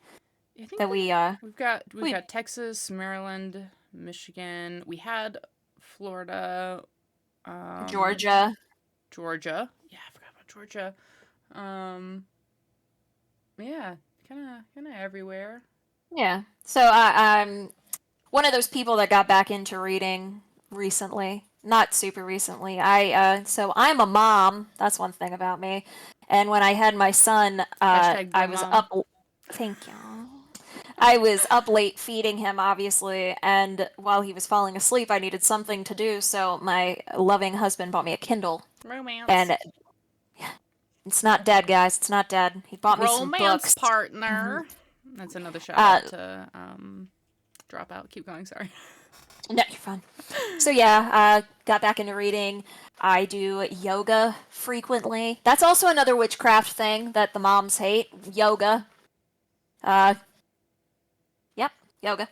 Speaker 1: I think
Speaker 2: that
Speaker 1: we've got
Speaker 2: we
Speaker 1: Texas, Maryland, Michigan. We had Florida, um,
Speaker 2: Georgia.
Speaker 1: Georgia. Yeah, I forgot about Georgia. Um, yeah, kind of everywhere.
Speaker 2: Yeah. So I'm one of those people that got back into reading recently. Not super recently. So I'm a mom. That's one thing about me. And when I had my son,
Speaker 1: Hashtag
Speaker 2: I
Speaker 1: boom
Speaker 2: was
Speaker 1: mom.
Speaker 2: up. Thank you. I was up late feeding him, obviously, and while he was falling asleep, I needed something to do. So my loving husband bought me a Kindle,
Speaker 1: Romance.
Speaker 2: and it's not dead, guys. It's not dead. He bought me some
Speaker 1: Romance
Speaker 2: books. Mhm.
Speaker 1: partner. That's another shout
Speaker 2: Uh,
Speaker 1: out to Dropout. Keep going. Sorry.
Speaker 2: no, you're fine. So yeah, got back into reading. I do yoga frequently. That's also another witchcraft thing that the moms hate. Yoga. Uh, yep, yoga.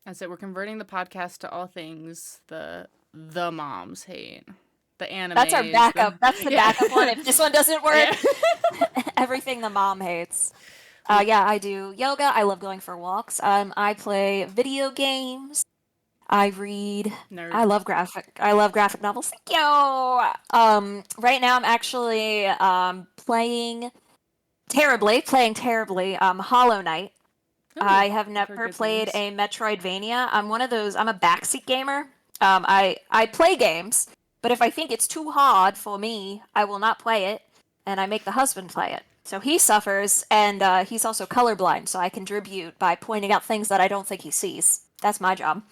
Speaker 1: That's it. We're converting the podcast to all things the moms hate. The
Speaker 2: That's our
Speaker 1: animes. The
Speaker 2: backup. That's the
Speaker 1: yeah.
Speaker 2: backup one. If this one doesn't
Speaker 1: Yeah.
Speaker 2: work, everything the mom hates.
Speaker 1: we
Speaker 2: Yeah, I do yoga. I love going for walks. I play video games. I read.
Speaker 1: nerd.
Speaker 2: I love graphic novels. Thank you. Right now I'm actually playing terribly. Hollow Knight.
Speaker 1: Ooh,
Speaker 2: I have
Speaker 1: I've heard
Speaker 2: never
Speaker 1: good
Speaker 2: played
Speaker 1: things.
Speaker 2: a Metroidvania. I'm one of those. I'm a backseat gamer. I play games, but if I think it's too hard for me, I will not play it, and I make the husband play it. So he suffers, and he's also colorblind, so I contribute by pointing out things that I don't think he sees. That's my job.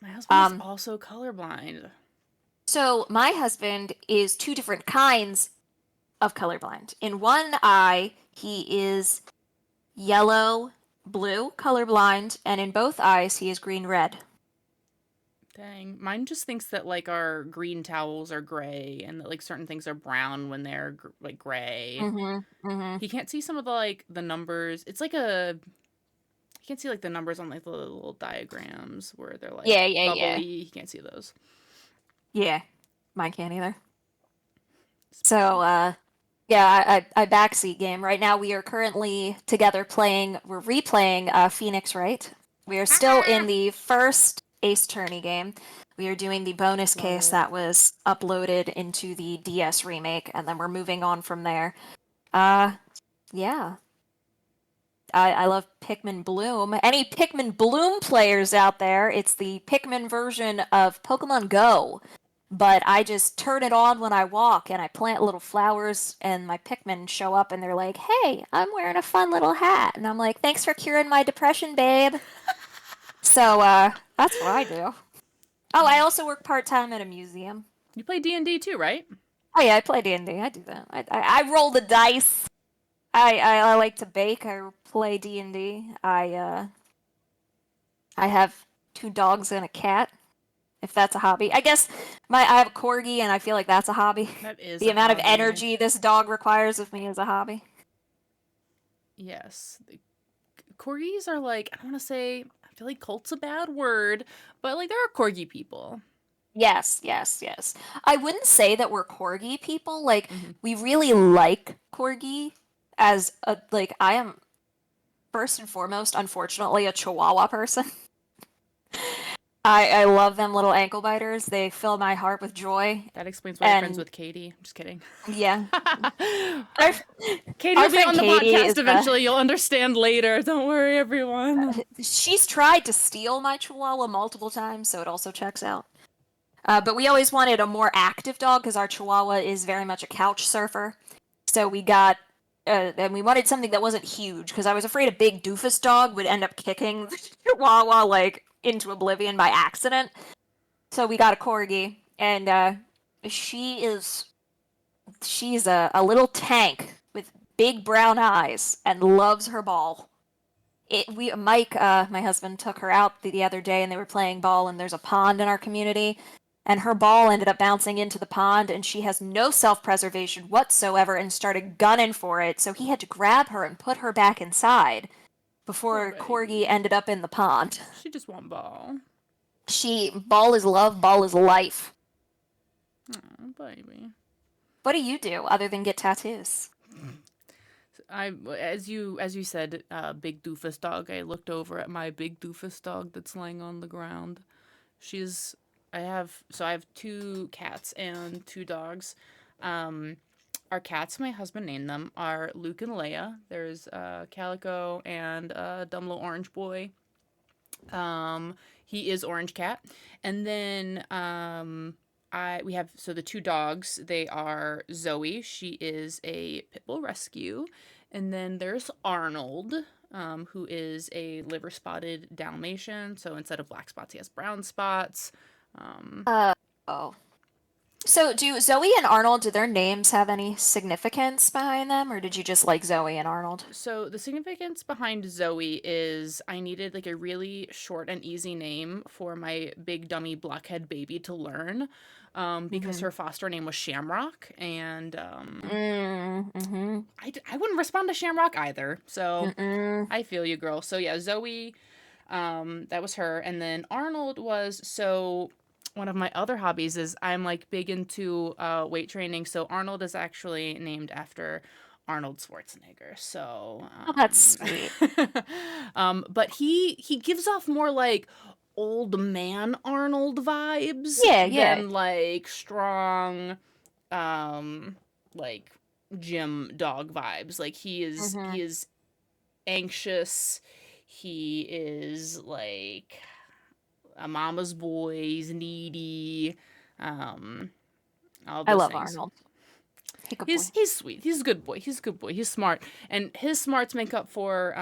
Speaker 1: My husband is
Speaker 2: Um,
Speaker 1: also colorblind.
Speaker 2: so my husband is two different kinds of colorblind. In one eye, he is yellow, blue colorblind, and in both eyes, he is green, red.
Speaker 1: Dang. Mine just thinks that like our green towels are gray and that like certain things are brown when they're like gray.
Speaker 2: Mm-hmm. Mm-hmm.
Speaker 1: He can't see some of the like the numbers. It's like a he can't see like the numbers on like the little diagrams where they're like
Speaker 2: Yeah, yeah, yeah.
Speaker 1: bubbly. He can't see those.
Speaker 2: Yeah. Mine can't either.
Speaker 1: It's
Speaker 2: So,
Speaker 1: bad.
Speaker 2: yeah, I backseat game. Right now, we are currently together we're replaying Phoenix Wright. We are still in the first Ace Attorney game. We are doing the bonus
Speaker 1: Love
Speaker 2: case
Speaker 1: it.
Speaker 2: that was uploaded into the DS remake, and then we're moving on from there. Uh, yeah. I love Pikmin Bloom. Any Pikmin Bloom players out there, it's the Pikmin version of Pokemon Go. But I just turn it on when I walk and I plant little flowers and my Pikmin show up and they're like, "Hey, I'm wearing a fun little hat." And I'm like, "Thanks for curing my depression, babe." So, that's what I do. Oh, I also work part-time at a museum.
Speaker 1: You play D&D too, right?
Speaker 2: Oh yeah, I play D&D. I do that. I roll the dice. I like to bake. I play D&D. I have two dogs and a cat, if that's a hobby. I guess I have a corgi, and I feel like that's a hobby.
Speaker 1: That is
Speaker 2: The
Speaker 1: a
Speaker 2: amount of
Speaker 1: hobby.
Speaker 2: energy this dog requires of me is a hobby.
Speaker 1: Yes. Corgis are like, I don't want to say, I feel like cult's a bad word, but like there are corgi people.
Speaker 2: Yes, yes, yes. I wouldn't say that we're corgi people. Like,
Speaker 1: Hmm.
Speaker 2: we really like corgi as a, like, I am first and foremost, unfortunately, a Chihuahua person. I love them little ankle biters. They fill my heart with joy.
Speaker 1: That explains why you're friends
Speaker 2: And
Speaker 1: with Katie. I'm just kidding.
Speaker 2: yeah, our,
Speaker 1: Katie
Speaker 2: our
Speaker 1: will be
Speaker 2: friend
Speaker 1: on the
Speaker 2: Katie
Speaker 1: podcast
Speaker 2: is
Speaker 1: eventually. You'll understand later. Don't worry, everyone.
Speaker 2: she's tried to steal my Chihuahua multiple times, so it also checks out. But we always wanted a more active dog because our Chihuahua is very much a couch surfer. So we got, and we wanted something that wasn't huge because I was afraid a big doofus dog would end up kicking the Chihuahua like into oblivion by accident. So we got a corgi, and she is she's a little tank with big brown eyes and loves her ball. Mike, my husband, took her out the other day and they were playing ball, and there's a pond in our community, and her ball ended up bouncing into the pond, and she has no self-preservation whatsoever and started gunning for it, so he had to grab her and put her back inside
Speaker 1: Poor
Speaker 2: before Corgi
Speaker 1: baby.
Speaker 2: ended up in the pond.
Speaker 1: She just want ball.
Speaker 2: Ball is love, ball is life.
Speaker 1: Oh, baby.
Speaker 2: What do you do other than get tattoos?
Speaker 1: I as you said, big doofus dog. I looked over at my big doofus dog that's laying on the ground. She's I have two cats and two dogs. Um, our cats, my husband named them, are Luke and Leia. There's Calico and dumb little orange boy. He is Orange Cat, and then I we have so the two dogs. They are Zoe. She is a pit bull rescue, and then there's Arnold, who is a liver spotted Dalmatian. So instead of black spots, he has brown spots. Um,
Speaker 2: Uh, oh. So do Zoe and Arnold, do their names have any significance behind them, or did you just like Zoe and Arnold?
Speaker 1: So the significance behind Zoe is I needed like a really short and easy name for my big dummy blockhead baby to learn, because
Speaker 2: Mm-hmm.
Speaker 1: her foster name was Shamrock, and
Speaker 2: Mm-hmm.
Speaker 1: I wouldn't respond to Shamrock either. So
Speaker 2: Mm-mm.
Speaker 1: I feel you, girl. So yeah, Zoe, that was her, and then Arnold was so. One of my other hobbies is I'm like big into weight training. So Arnold is actually named after Arnold Schwarzenegger. So,
Speaker 2: Oh, that's sweet.
Speaker 1: but he gives off more like old man Arnold vibes
Speaker 2: Yeah, yeah.
Speaker 1: than like strong, um, like gym dog vibes. Like
Speaker 2: Mm-hmm.
Speaker 1: he is anxious. He is like a mama's boy. He's needy. Um, all
Speaker 2: I
Speaker 1: those
Speaker 2: love
Speaker 1: things.
Speaker 2: Arnold. Hey, good boy.
Speaker 1: He's sweet. He's a good boy. He's a good boy. He's smart, and his smarts make up for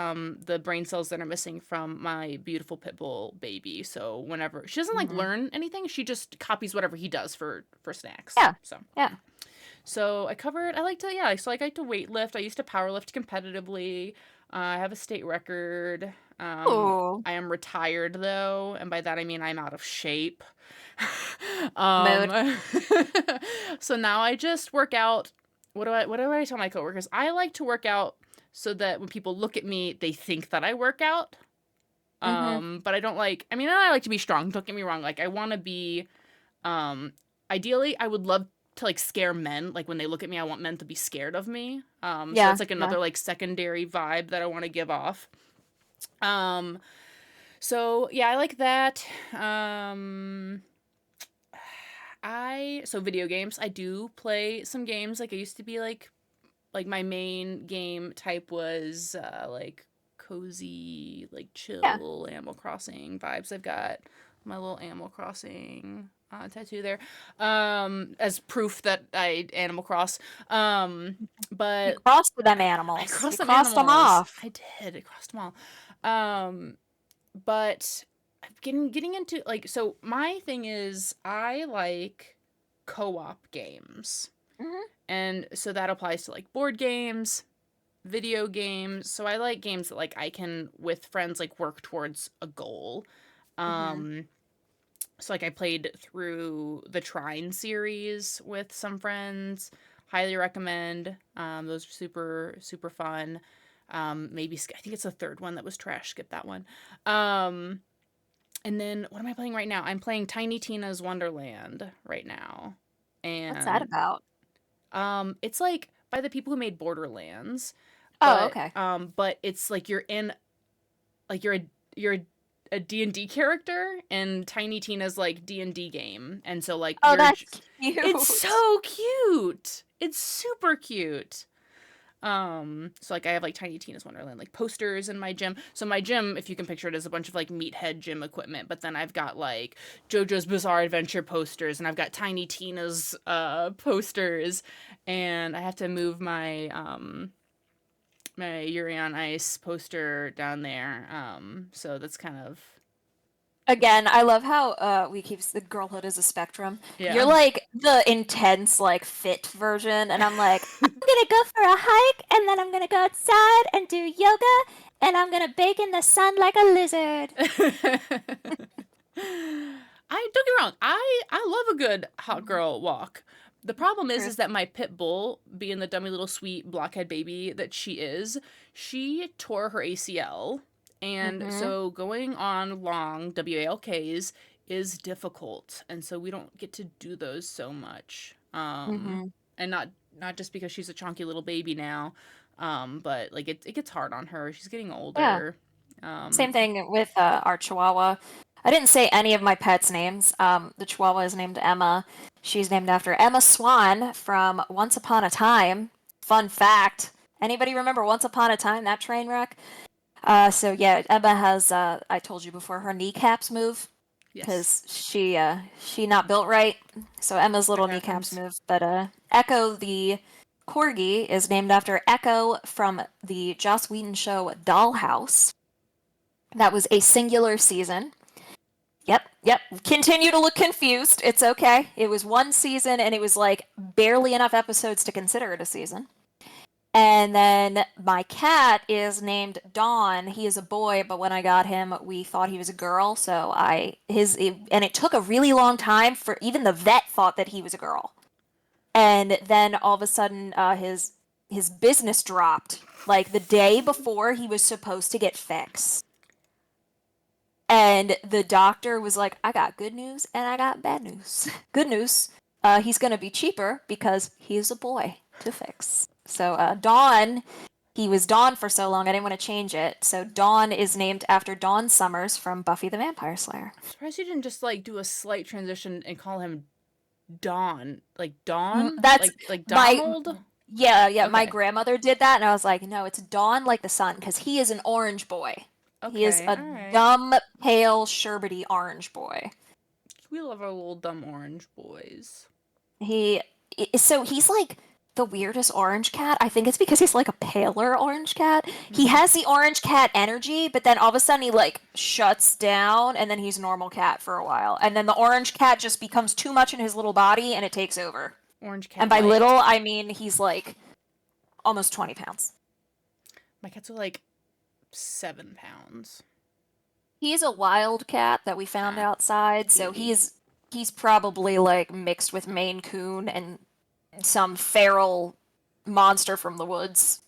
Speaker 1: the brain cells that are missing from my beautiful pit bull baby. So whenever she doesn't like
Speaker 2: Hmm.
Speaker 1: learn anything, she just copies whatever he does for snacks.
Speaker 2: Yeah,
Speaker 1: So
Speaker 2: yeah.
Speaker 1: so I covered. I like to yeah. So I like to weight lift. I used to power lift competitively. I have a state record.
Speaker 2: Ooh,
Speaker 1: I am retired though, and by that I mean I'm out of shape.
Speaker 2: mood.
Speaker 1: um, so now I just work out. What do I tell my coworkers? I like to work out so that when people look at me, they think that I work out.
Speaker 2: Hmm.
Speaker 1: But I don't like. I mean, I like to be strong. Don't get me wrong. Like I want to be. Um, Ideally, I would love to like scare men. Like when they look at me, I want men to be scared of me. So
Speaker 2: Yeah,
Speaker 1: that's like
Speaker 2: yeah.
Speaker 1: another like secondary vibe that I want to give off. Um, so yeah, I like that. So video games. I do play some games. Like I used to be like my main game type was like cozy, like
Speaker 2: Yeah.
Speaker 1: chill Animal Crossing vibes. I've got my little Animal Crossing tattoo there, as proof that I Animal Cross.
Speaker 2: You
Speaker 1: But
Speaker 2: crossed with them
Speaker 1: I
Speaker 2: animals. You
Speaker 1: crossed some
Speaker 2: crossed them
Speaker 1: animals.
Speaker 2: off.
Speaker 1: I did. I crossed them all. But getting into like so my thing is I like co-op games.
Speaker 2: Hmm.
Speaker 1: And so that applies to like board games, video games. So I like games that like I can with friends like work towards a goal.
Speaker 2: Hmm.
Speaker 1: Um so like I played through the Trine series with some friends. Highly recommend. Those are super fun. Maybe I think it's the third one that was trash. Skip that one. Um and then what am I playing right now? I'm playing Tiny Tina's Wonderland right now.
Speaker 2: What's that
Speaker 1: And
Speaker 2: about?
Speaker 1: it's like by the people who made Borderlands,
Speaker 2: Oh, okay.
Speaker 1: but it's like you're a D&D character and Tiny Tina's like D&D game. And so like
Speaker 2: Oh, that's
Speaker 1: it's
Speaker 2: cute.
Speaker 1: so cute. It's super cute. So like I have like Tiny Tina's Wonderland like posters in my gym. So my gym, if you can picture it, is a bunch of like meathead gym equipment. But then I've got like JoJo's Bizarre Adventure posters, and I've got Tiny Tina's posters, and I have to move my Yuri on Ice poster down there. So that's kind of
Speaker 2: Again, I love how we keep the girlhood as a spectrum. You're
Speaker 1: yeah.
Speaker 2: like the intense, like fit version, and I'm like, I'm gonna go for a hike, and then I'm gonna go outside and do yoga, and I'm gonna bake in the sun like a lizard.
Speaker 1: I don't get me wrong. I love a good hot girl walk. The problem is
Speaker 2: Truth.
Speaker 1: that my pit bull, being the dummy little sweet blockhead baby that she tore her ACL, and
Speaker 2: Mm-hmm.
Speaker 1: so going on long WALKs is difficult, and so we don't get to do those so much.
Speaker 2: Mm-hmm.
Speaker 1: And not just because she's a chunky little baby now, but like it gets hard on her. She's getting
Speaker 2: Yeah.
Speaker 1: older. Um,
Speaker 2: Same thing with our Chihuahua. I didn't say any of my pets' names. The Chihuahua is named Emma. She's named after Emma Swan from Once Upon a Time. Fun fact. Anybody remember Once Upon a Time, that train wreck? So yeah, Emma has, I told you before, her kneecaps move
Speaker 1: yes,
Speaker 2: because she not built right. So Emma's
Speaker 1: that
Speaker 2: little kneecaps
Speaker 1: happens.
Speaker 2: move. But Echo the corgi is named after Echo from the Joss Whedon show Dollhouse. That was a singular season. Yep, yep. Continue to look confused. It's okay. It was one season and it was like barely enough episodes to consider it a season. And then my cat is named Dawn. He is a boy, but when I got him, we thought he was a girl. So and it took a really long time for even the vet thought that he was a girl. And then all of a sudden, his business dropped like the day before he was supposed to get fixed. And the doctor was like, I got good news and I got bad news. Good news, he's going to be cheaper because he's a boy to fix. So, Dawn, he was Dawn for so long, I didn't want to change it. So, Dawn is named after Dawn Summers from Buffy the Vampire Slayer.
Speaker 1: I'm surprised you didn't just like do a slight transition and call him Don. Like Don?
Speaker 2: That's
Speaker 1: Like
Speaker 2: my,
Speaker 1: Donald?
Speaker 2: yeah, yeah, my
Speaker 1: Okay.
Speaker 2: grandmother did that, and I was like, no, it's Dawn like the sun, because he is an orange boy. He is
Speaker 1: Okay,
Speaker 2: a
Speaker 1: alright.
Speaker 2: dumb, pale, sherbety orange boy.
Speaker 1: We love our little dumb orange boys.
Speaker 2: He so he's like the weirdest orange cat. I think it's because he's like a paler orange cat. He
Speaker 1: Hmm.
Speaker 2: has the orange cat energy, but then all of a sudden he like shuts down and then he's normal cat for a while. And then the orange cat just becomes too much in his little body and it takes over.
Speaker 1: Orange
Speaker 2: And
Speaker 1: cat
Speaker 2: by
Speaker 1: light.
Speaker 2: little, I mean he's like almost 20 pounds.
Speaker 1: My cats are like 7 pounds.
Speaker 2: He's a wild cat that we found
Speaker 1: Ah,
Speaker 2: outside, so
Speaker 1: baby.
Speaker 2: he's probably like mixed with Maine Coon and some feral monster from the woods.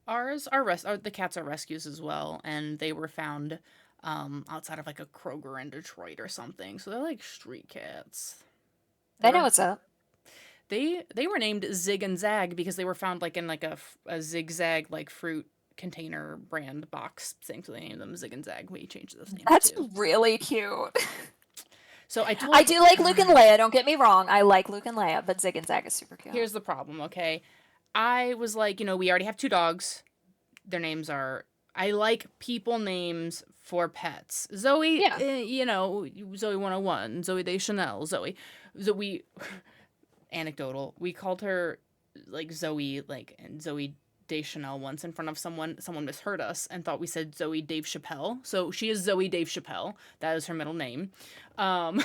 Speaker 1: Ours are the cats are rescues as well, and they were found outside of like a Kroger in Detroit or something. So they're like street cats. They
Speaker 2: They know
Speaker 1: were
Speaker 2: what's up.
Speaker 1: they were named Zig and Zag because they were found like in like a zigzag like fruit container brand box thing. So they named them Zig and Zag. We changed those names
Speaker 2: That's
Speaker 1: too.
Speaker 2: really cute.
Speaker 1: So I
Speaker 2: I
Speaker 1: told
Speaker 2: do like Luke and Leia, don't get me wrong. I like Luke and Leia, but Zig and Zag is super cute.
Speaker 1: here's the problem, okay? I was like, we already have two dogs. Their names are I like people names for pets. Zoe,
Speaker 2: Yeah.
Speaker 1: Zoe 101, Zoe Deschanel, Zoe anecdotal. We called her like Zoe and Zoe Deschanel once in front of someone. Someone misheard us and thought we said Zoe Dave Chappelle. So she is Zoe Dave Chappelle. That is her middle name. Um,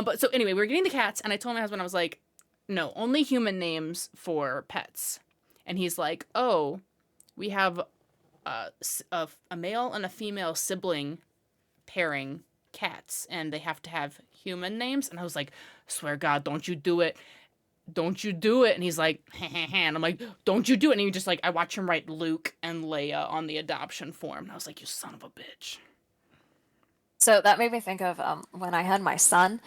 Speaker 1: but so anyway, we were getting the cats, and I told my husband, I was like, no, only human names for pets. And he's like, oh, we have a male and a female sibling pairing cats, and they have to have human names. And I was like, swear God, don't you do it. Don't you do it. And he's like, and I'm like, don't you do it. And he just like, I watch him write Luke and Leia on the adoption form. And I was like, you son of a bitch.
Speaker 2: So that made me think of when I had my son.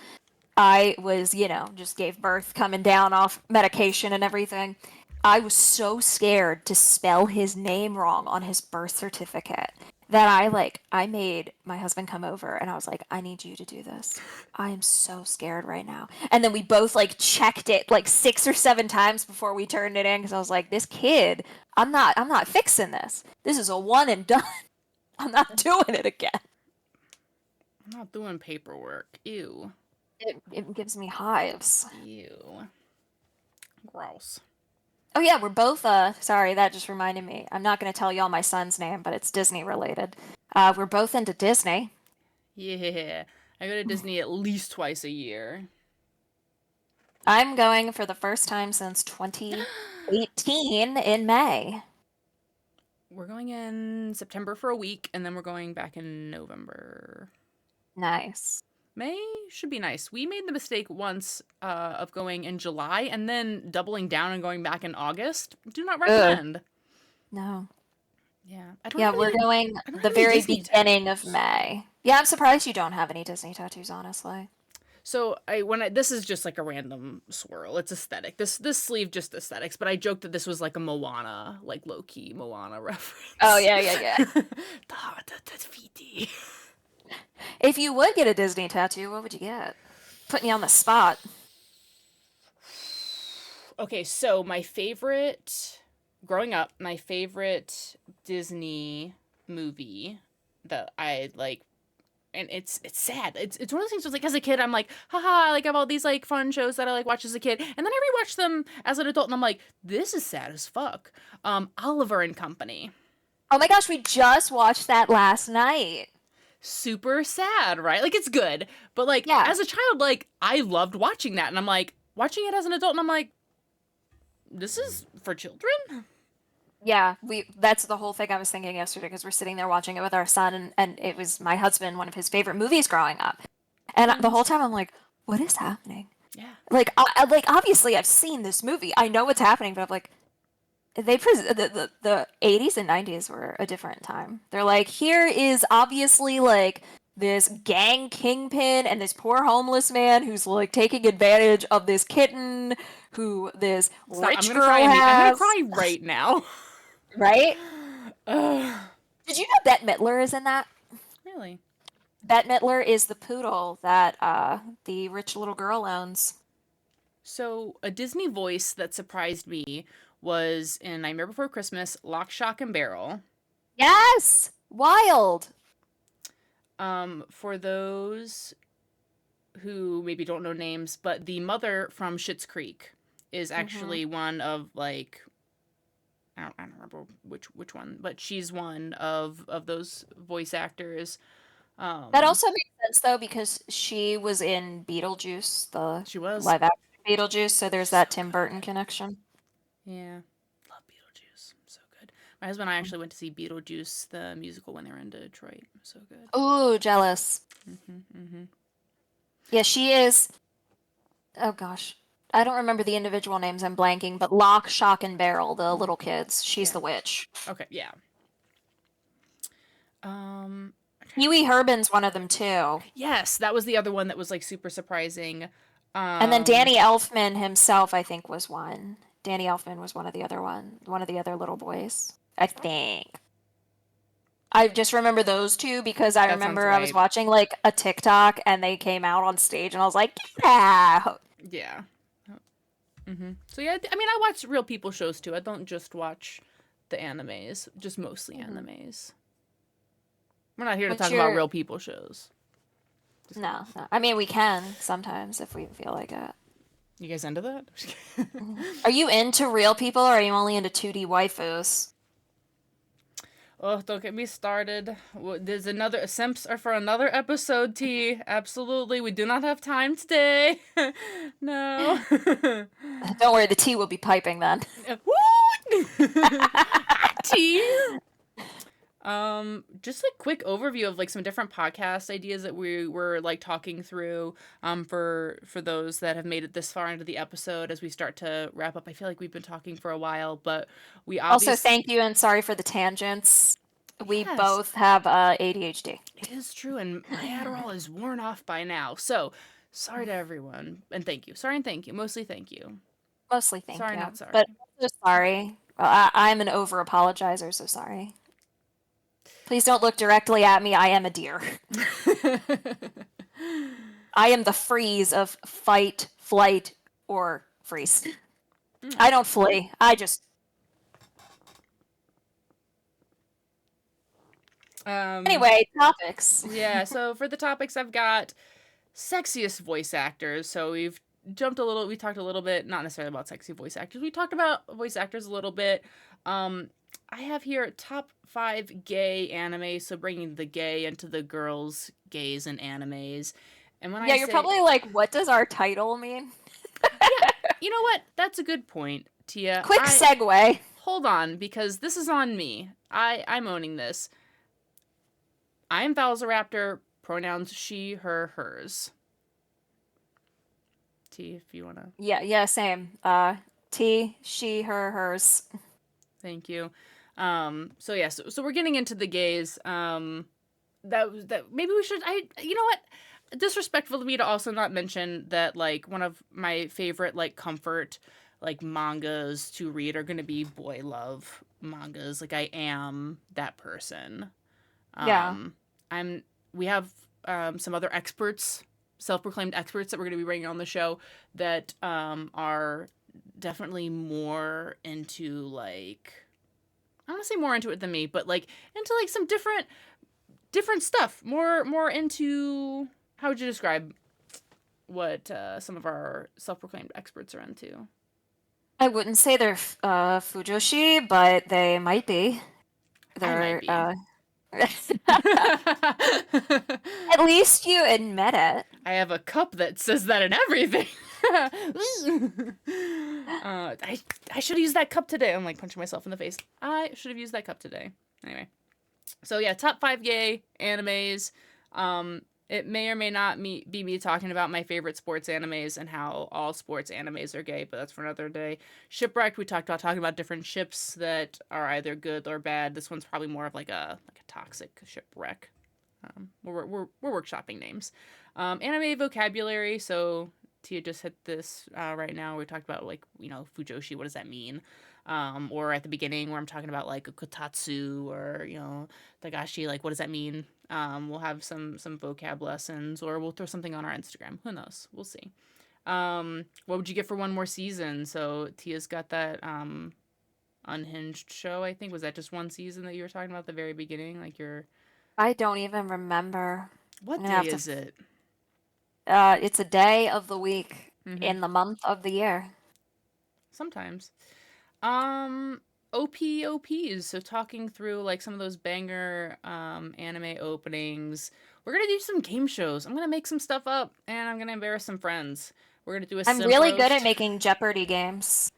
Speaker 2: I was, just gave birth coming down off medication and everything. I was so scared to spell his name wrong on his birth certificate that I made my husband come over and I was like, I need you to do this. I am so scared right now. And then we both like checked it like 6 or 7 times before we turned it in because I was like, this kid, I'm not fixing this. This is a one and done. I'm not doing it again.
Speaker 1: I'm not doing paperwork. Ew.
Speaker 2: It gives me hives.
Speaker 1: Ew. Gross.
Speaker 2: Oh yeah, we're both sorry, that just reminded me. I'm not going to tell y'all my son's name, but it's Disney related. We're both into Disney.
Speaker 1: Yeah. I go to Disney at least twice a year.
Speaker 2: I'm going for the first time since 2018 in May.
Speaker 1: We're going in September for a week, and then we're going back in November.
Speaker 2: Nice.
Speaker 1: May should be nice. We made the mistake once of going in July and then doubling down and going back in August. Do not
Speaker 2: Ugh.
Speaker 1: recommend.
Speaker 2: No.
Speaker 1: Yeah,
Speaker 2: Yeah, we're going
Speaker 1: I don't
Speaker 2: the
Speaker 1: have any
Speaker 2: very
Speaker 1: Disney
Speaker 2: beginning of
Speaker 1: tattoos.
Speaker 2: May. Yeah, I'm surprised you don't have any Disney tattoos, honestly.
Speaker 1: So this is just like a random swirl. It's aesthetic. This sleeve just aesthetics. But I joked that this was like a Moana, like low key Moana
Speaker 2: Oh
Speaker 1: reference.
Speaker 2: yeah, yeah, yeah.
Speaker 1: The Fiti.
Speaker 2: If you would get a Disney tattoo, what would you get? Putting you on the spot.
Speaker 1: Okay, so growing up, my favorite Disney movie that I like, and it's sad. It's one of those things where, like, as a kid, I'm like, haha, like I have all these like fun shows that I like watch as a kid, and then I rewatch them as an adult, and I'm like, this is sad as fuck. Oliver and Company,
Speaker 2: Oh my gosh, we just watched that last night.
Speaker 1: super sad, right? Like it's good, but like
Speaker 2: Yeah.
Speaker 1: as a child, like I loved watching that, and I'm like watching it as an adult, and I'm like, this is for children.
Speaker 2: Yeah, we that's the whole thing I was thinking yesterday because we're sitting there watching it with our son and it was my husband, one of his favorite movies growing up. And the whole time I'm like, what is happening?
Speaker 1: Yeah.
Speaker 2: Like like obviously I've seen this movie. I know what's happening, but I'm like the 80s and 90s were a different time. They're like, here is obviously like this gang kingpin and this poor homeless man who's like taking advantage of this kitten who this
Speaker 1: Stop.
Speaker 2: rich girl
Speaker 1: I'm gonna
Speaker 2: has,
Speaker 1: cry right now.
Speaker 2: right?
Speaker 1: Ugh.
Speaker 2: Did you know Bette Midler is in that?
Speaker 1: Really?
Speaker 2: Bette Midler is the poodle that the rich little girl owns.
Speaker 1: So, a Disney voice that surprised me was in Nightmare Before Christmas, Lock, Shock, and Barrel.
Speaker 2: Yes! Wild!
Speaker 1: For those who maybe don't know names, but the mother from Schitt's Creek is
Speaker 2: Mhm.
Speaker 1: actually one of like I don't remember which one, but she's one of those voice actors.
Speaker 2: That
Speaker 1: Um,
Speaker 2: also makes sense though because she was in Beetlejuice, the
Speaker 1: she was.
Speaker 2: live action Beetlejuice, so there's
Speaker 1: She's so
Speaker 2: that Tim Burton
Speaker 1: good.
Speaker 2: connection.
Speaker 1: Yeah, love Beetlejuice. So good. My husband and I actually went to see Beetlejuice the musical when they were in Detroit. So good.
Speaker 2: Ooh, jealous.
Speaker 1: Mhm. Mhm.
Speaker 2: Yeah, she is. Oh gosh. I don't remember the individual names, I'm blanking, but Lock, Shock, and Barrel, the little kids. She's
Speaker 1: Yeah.
Speaker 2: the witch.
Speaker 1: Okay. Yeah. I'm trying
Speaker 2: Pee
Speaker 1: to
Speaker 2: Wee
Speaker 1: think.
Speaker 2: Herman's one of them too.
Speaker 1: Yes, that was the other one that was like super surprising.
Speaker 2: And then
Speaker 1: Um,
Speaker 2: Danny Elfman himself, I think, was one. Danny Elfman was one of the other little boys. I think. I just remember those two because I
Speaker 1: that sounds
Speaker 2: remember I was
Speaker 1: right.
Speaker 2: watching like a TikTok and they came out on stage and I was like, yeah.
Speaker 1: Yeah. So yeah, I mean, I watch real people shows too. I don't just watch the animes, just mostly
Speaker 2: Mhm.
Speaker 1: animes. We're not here to
Speaker 2: What's
Speaker 1: talk about
Speaker 2: your
Speaker 1: real people shows. Just kidding.
Speaker 2: no, no. I mean, we can sometimes if we feel like it.
Speaker 1: You guys into that?
Speaker 2: Mhm. Are you into real people or are you only into 2D waifus?
Speaker 1: Oh, don't get me started. There's another simps are for another episode. T. Absolutely, we do not have time today. No.
Speaker 2: Don't worry, the tea will be piping then.
Speaker 1: Woo! T. Just a quick overview of like some different podcast ideas that we were like talking through. For those that have made it this far into the episode, as we start to wrap up, I feel like we've been talking for a while, but we
Speaker 2: Also,
Speaker 1: obviously
Speaker 2: thank you and sorry for the tangents. We
Speaker 1: yes,
Speaker 2: both have ADHD.
Speaker 1: it is true, and my Adderall is worn off by now. So sorry to everyone, and thank you. Sorry and thank you. Mostly thank you.
Speaker 2: Mostly thank
Speaker 1: Sorry,
Speaker 2: you.
Speaker 1: not sorry.
Speaker 2: But also sorry. I'm an over apologizer, so sorry. Please don't look directly at me. I am a deer. I am the freeze of fight, flight, or freeze. I don't flee. I just.
Speaker 1: um,
Speaker 2: Anyway, topics.
Speaker 1: yeah. So for the topics, I've got sexiest voice actors. So we've jumped a little. We talked a little bit, not necessarily about sexy voice actors. We talked about voice actors a little bit. Um, I have here top 5 gay anime. So bringing the gay into the girls' gays and animes. And when I
Speaker 2: Yeah, you're
Speaker 1: say,
Speaker 2: probably like, what does our title mean?
Speaker 1: yeah, you know what? That's a good point, Tia.
Speaker 2: Quick
Speaker 1: I
Speaker 2: segue.
Speaker 1: hold on because this is on me. I'm owning this. I am Velociraptor. Pronouns she, her, hers. T, if you wanna.
Speaker 2: Yeah, yeah, same. T, she, her, hers.
Speaker 1: Thank you. So yeah, so we're getting into the gays. That maybe we should. You know what? Disrespectful to me to also not mention that like one of my favorite like comfort like mangas to read are gonna be boy love mangas. Like I am that person.
Speaker 2: Yeah.
Speaker 1: Um, I'm. We have some other experts, self-proclaimed experts that we're going to be bringing on the show that are definitely more into like I don't want to say more into it than me, but like into like some different stuff. More into how would you describe what some of our self-proclaimed experts are into?
Speaker 2: I wouldn't say they're Fujoshi, but they might be.
Speaker 1: I might
Speaker 2: They're
Speaker 1: be.
Speaker 2: at least you admit it.
Speaker 1: I have a cup that says that in everything. I should have used that cup today. I'm like punching myself in the face. I should have used that cup today. Anyway, so yeah, top 5 gay animes. It may or may not be me talking about my favorite sports animes and how all sports animes are gay, but that's for another day. Shipwrecked, we talked about talking about different ships that are either good or bad. This one's probably more of like a toxic shipwreck. We're workshopping names. Anime vocabulary. So Tia just hit this right now. We talked about like fujoshi. What does that mean? Or at the beginning where I'm talking about like a kotatsu or dagashi. Like what does that mean? We'll have some vocab lessons, or we'll throw something on our Instagram. Who knows? We'll see. What would you get for one more season? So Tia's got that unhinged show. I think was that just one season that you were talking about at the very beginning? Like your
Speaker 2: I don't even remember. I'm
Speaker 1: what
Speaker 2: gonna
Speaker 1: day
Speaker 2: have to.
Speaker 1: is it?
Speaker 2: It's a day of the week
Speaker 1: Mm-hmm.
Speaker 2: in the month of the year.
Speaker 1: sometimes. Um, OPs. So talking through like some of those banger anime openings. We're gonna do some game shows. I'm gonna make some stuff up, and I'm gonna embarrass some friends. We're gonna do a
Speaker 2: I'm
Speaker 1: simp
Speaker 2: really good at
Speaker 1: roast.
Speaker 2: making Jeopardy games.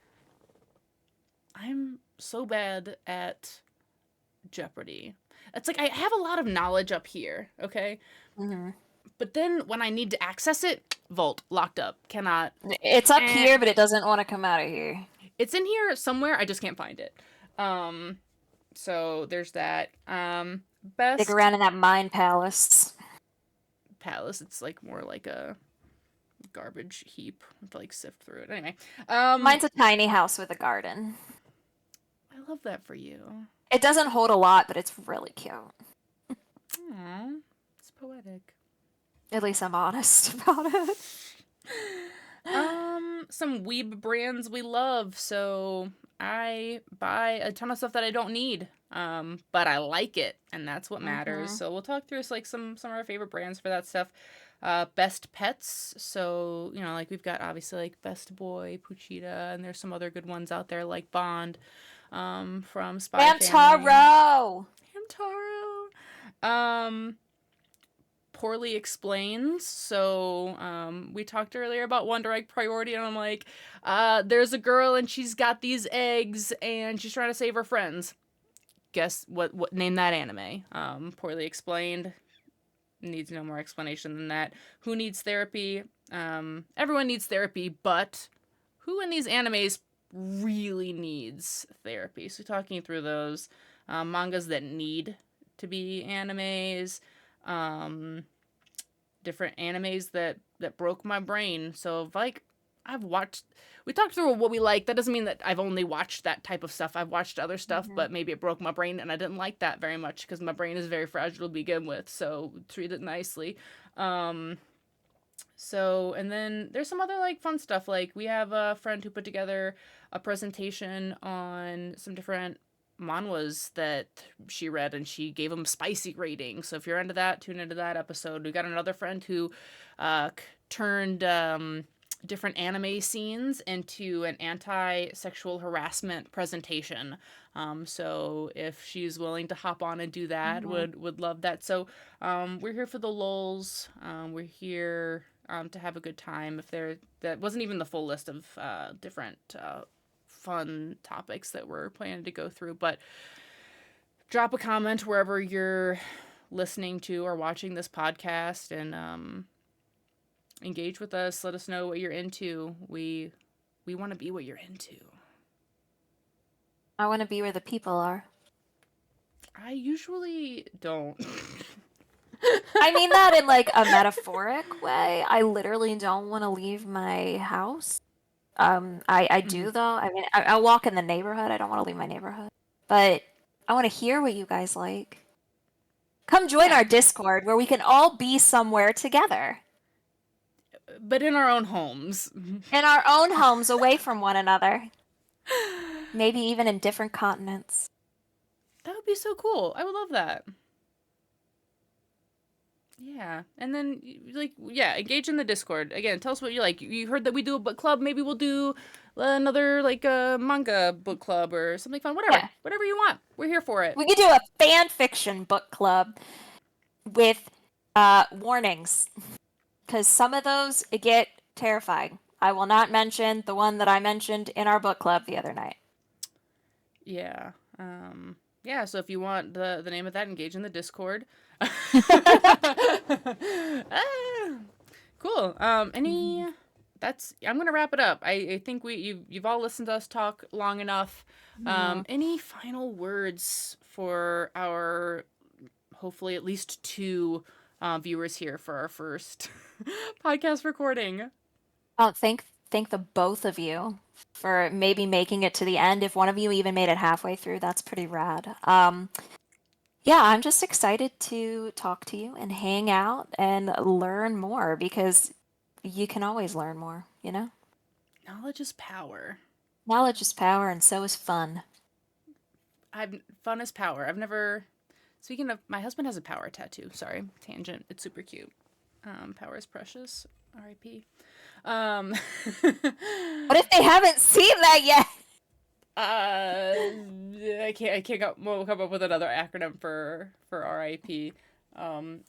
Speaker 1: I'm so bad at Jeopardy. It's like I have a lot of knowledge up here, okay?
Speaker 2: Hmm.
Speaker 1: But then when I need to access it, vault, locked up, cannot.
Speaker 2: It's up
Speaker 1: Eh.
Speaker 2: here, but it doesn't want to come out of here.
Speaker 1: It's in here somewhere, I just can't find it. So there's that.
Speaker 2: Dig
Speaker 1: Best
Speaker 2: around in that mind palace.
Speaker 1: palace, it's like more like a garbage heap to like sift through it. Anyway,
Speaker 2: Mine's a tiny house with a garden.
Speaker 1: I love that for you.
Speaker 2: It doesn't hold a lot, but it's really cute.
Speaker 1: Aww, it's poetic.
Speaker 2: At least I'm honest about it.
Speaker 1: Some weeb brands we love. So I buy a ton of stuff that I don't need. But I like it, and that's what matters.
Speaker 2: Hmm.
Speaker 1: So we'll talk through like some of our favorite brands for that stuff. Best pets. So like we've got obviously like Best Boy, Puchita, and there's some other good ones out there like Bond, from Spy Family.
Speaker 2: Hamtaro!
Speaker 1: Hamtaro. Poorly explains. So we talked earlier about Wonder Egg priority, and I'm like, there's a girl and she's got these eggs and she's trying to save her friends. Guess what name that anime? Poorly explained. Needs no more explanation than that. Who needs therapy? Everyone needs therapy, but who in these animes really needs therapy? So talking through those mangas that need to be animes, different animes that broke my brain. So if, like I've watched, we talked through what we like. That doesn't mean that I've only watched that type of stuff. I've watched other stuff,
Speaker 2: Hmm.
Speaker 1: but maybe it broke my brain and I didn't like that very much because my brain is very fragile to begin with. So treat it nicely. Um, so, and then there's some other like fun stuff. Like we have a friend who put together a presentation on some different manhwas that she read, and she gave them spicy ratings. So if you're into that, tune into that episode. We got another friend who turned different anime scenes into an anti-sexual harassment presentation. So if she's willing to hop on and do that,
Speaker 2: Hmm.
Speaker 1: would love that. So we're here for the lulz. We're here to have a good time. If there, that wasn't even the full list of different fun topics that we're planning to go through, but drop a comment wherever you're listening to or watching this podcast, and engage with us. Let us know what you're into. We want to be what you're into.
Speaker 2: I want to be where the people are.
Speaker 1: I usually don't.
Speaker 2: I mean that in like a metaphoric way. I literally don't want to leave my house. I
Speaker 1: Mhm.
Speaker 2: do though. I mean, I walk in the neighborhood. I don't want to leave my neighborhood, but I want to hear what you guys like. Come join
Speaker 1: Yeah,
Speaker 2: our Discord where we can all be somewhere together
Speaker 1: but in our own homes.
Speaker 2: in our own homes, away from one another. Maybe even in different continents.
Speaker 1: That would be so cool. I would love that. Yeah, and then like yeah, engage in the Discord again. Tell us what you like. You heard that we do a book club. Maybe we'll do another like a manga book club or something fun.
Speaker 2: Yeah,
Speaker 1: Whatever you want. We're here for it.
Speaker 2: we could do a fan fiction book club with warnings, because some of those get terrifying. I will not mention the one that I mentioned in our book club the other night.
Speaker 1: Yeah. Yeah. So if you want the name of that, engage in the Discord. Ah, cool. Any. That's. I'm gonna wrap it up. I think you've all listened to us talk long enough.
Speaker 2: Mhm.
Speaker 1: Any final words for our hopefully at least two viewers here for our first podcast recording?
Speaker 2: Oh, thank the both of you for maybe making it to the end. If one of you even made it halfway through, that's pretty rad. Yeah, I'm just excited to talk to you and hang out and learn more because you can always learn more, you know?
Speaker 1: Knowledge is power.
Speaker 2: Knowledge is power and so is fun.
Speaker 1: Fun is power. I've never. Speaking of, my husband has a power tattoo. Sorry, tangent. It's super cute. Power is precious. R.I.P. Um,
Speaker 2: What if they haven't seen that yet?
Speaker 1: I can't come up with another acronym for RIP.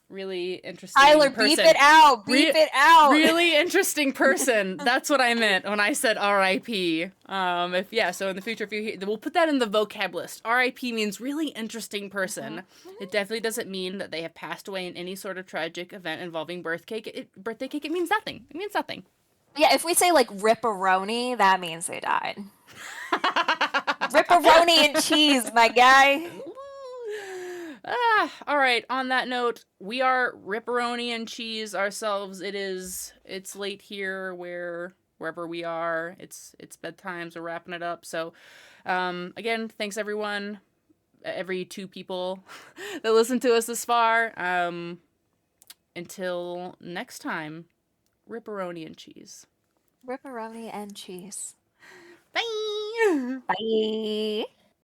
Speaker 1: Really interesting
Speaker 2: Tyler, beep
Speaker 1: person.
Speaker 2: it out. Beep it out.
Speaker 1: Really interesting person. That's what I meant when I said RIP. So in the future, if you hear, we'll put that in the vocab list. RIP means really interesting person. It definitely doesn't mean that they have passed away in any sort of tragic event involving birthday cake. It means nothing. It means nothing.
Speaker 2: Yeah, if we say like ripperoni, that means they died. Ripperoni and cheese, my guy.
Speaker 1: All right. On that note, we are ripperoni and cheese ourselves. It's late here wherever we are. It's bedtime, so we're wrapping it up. So, again, thanks everyone, every 2 people that listened to us this far. Until next time, ripperoni and cheese.
Speaker 2: Ripperoni and cheese.
Speaker 1: Bye.
Speaker 2: Bye.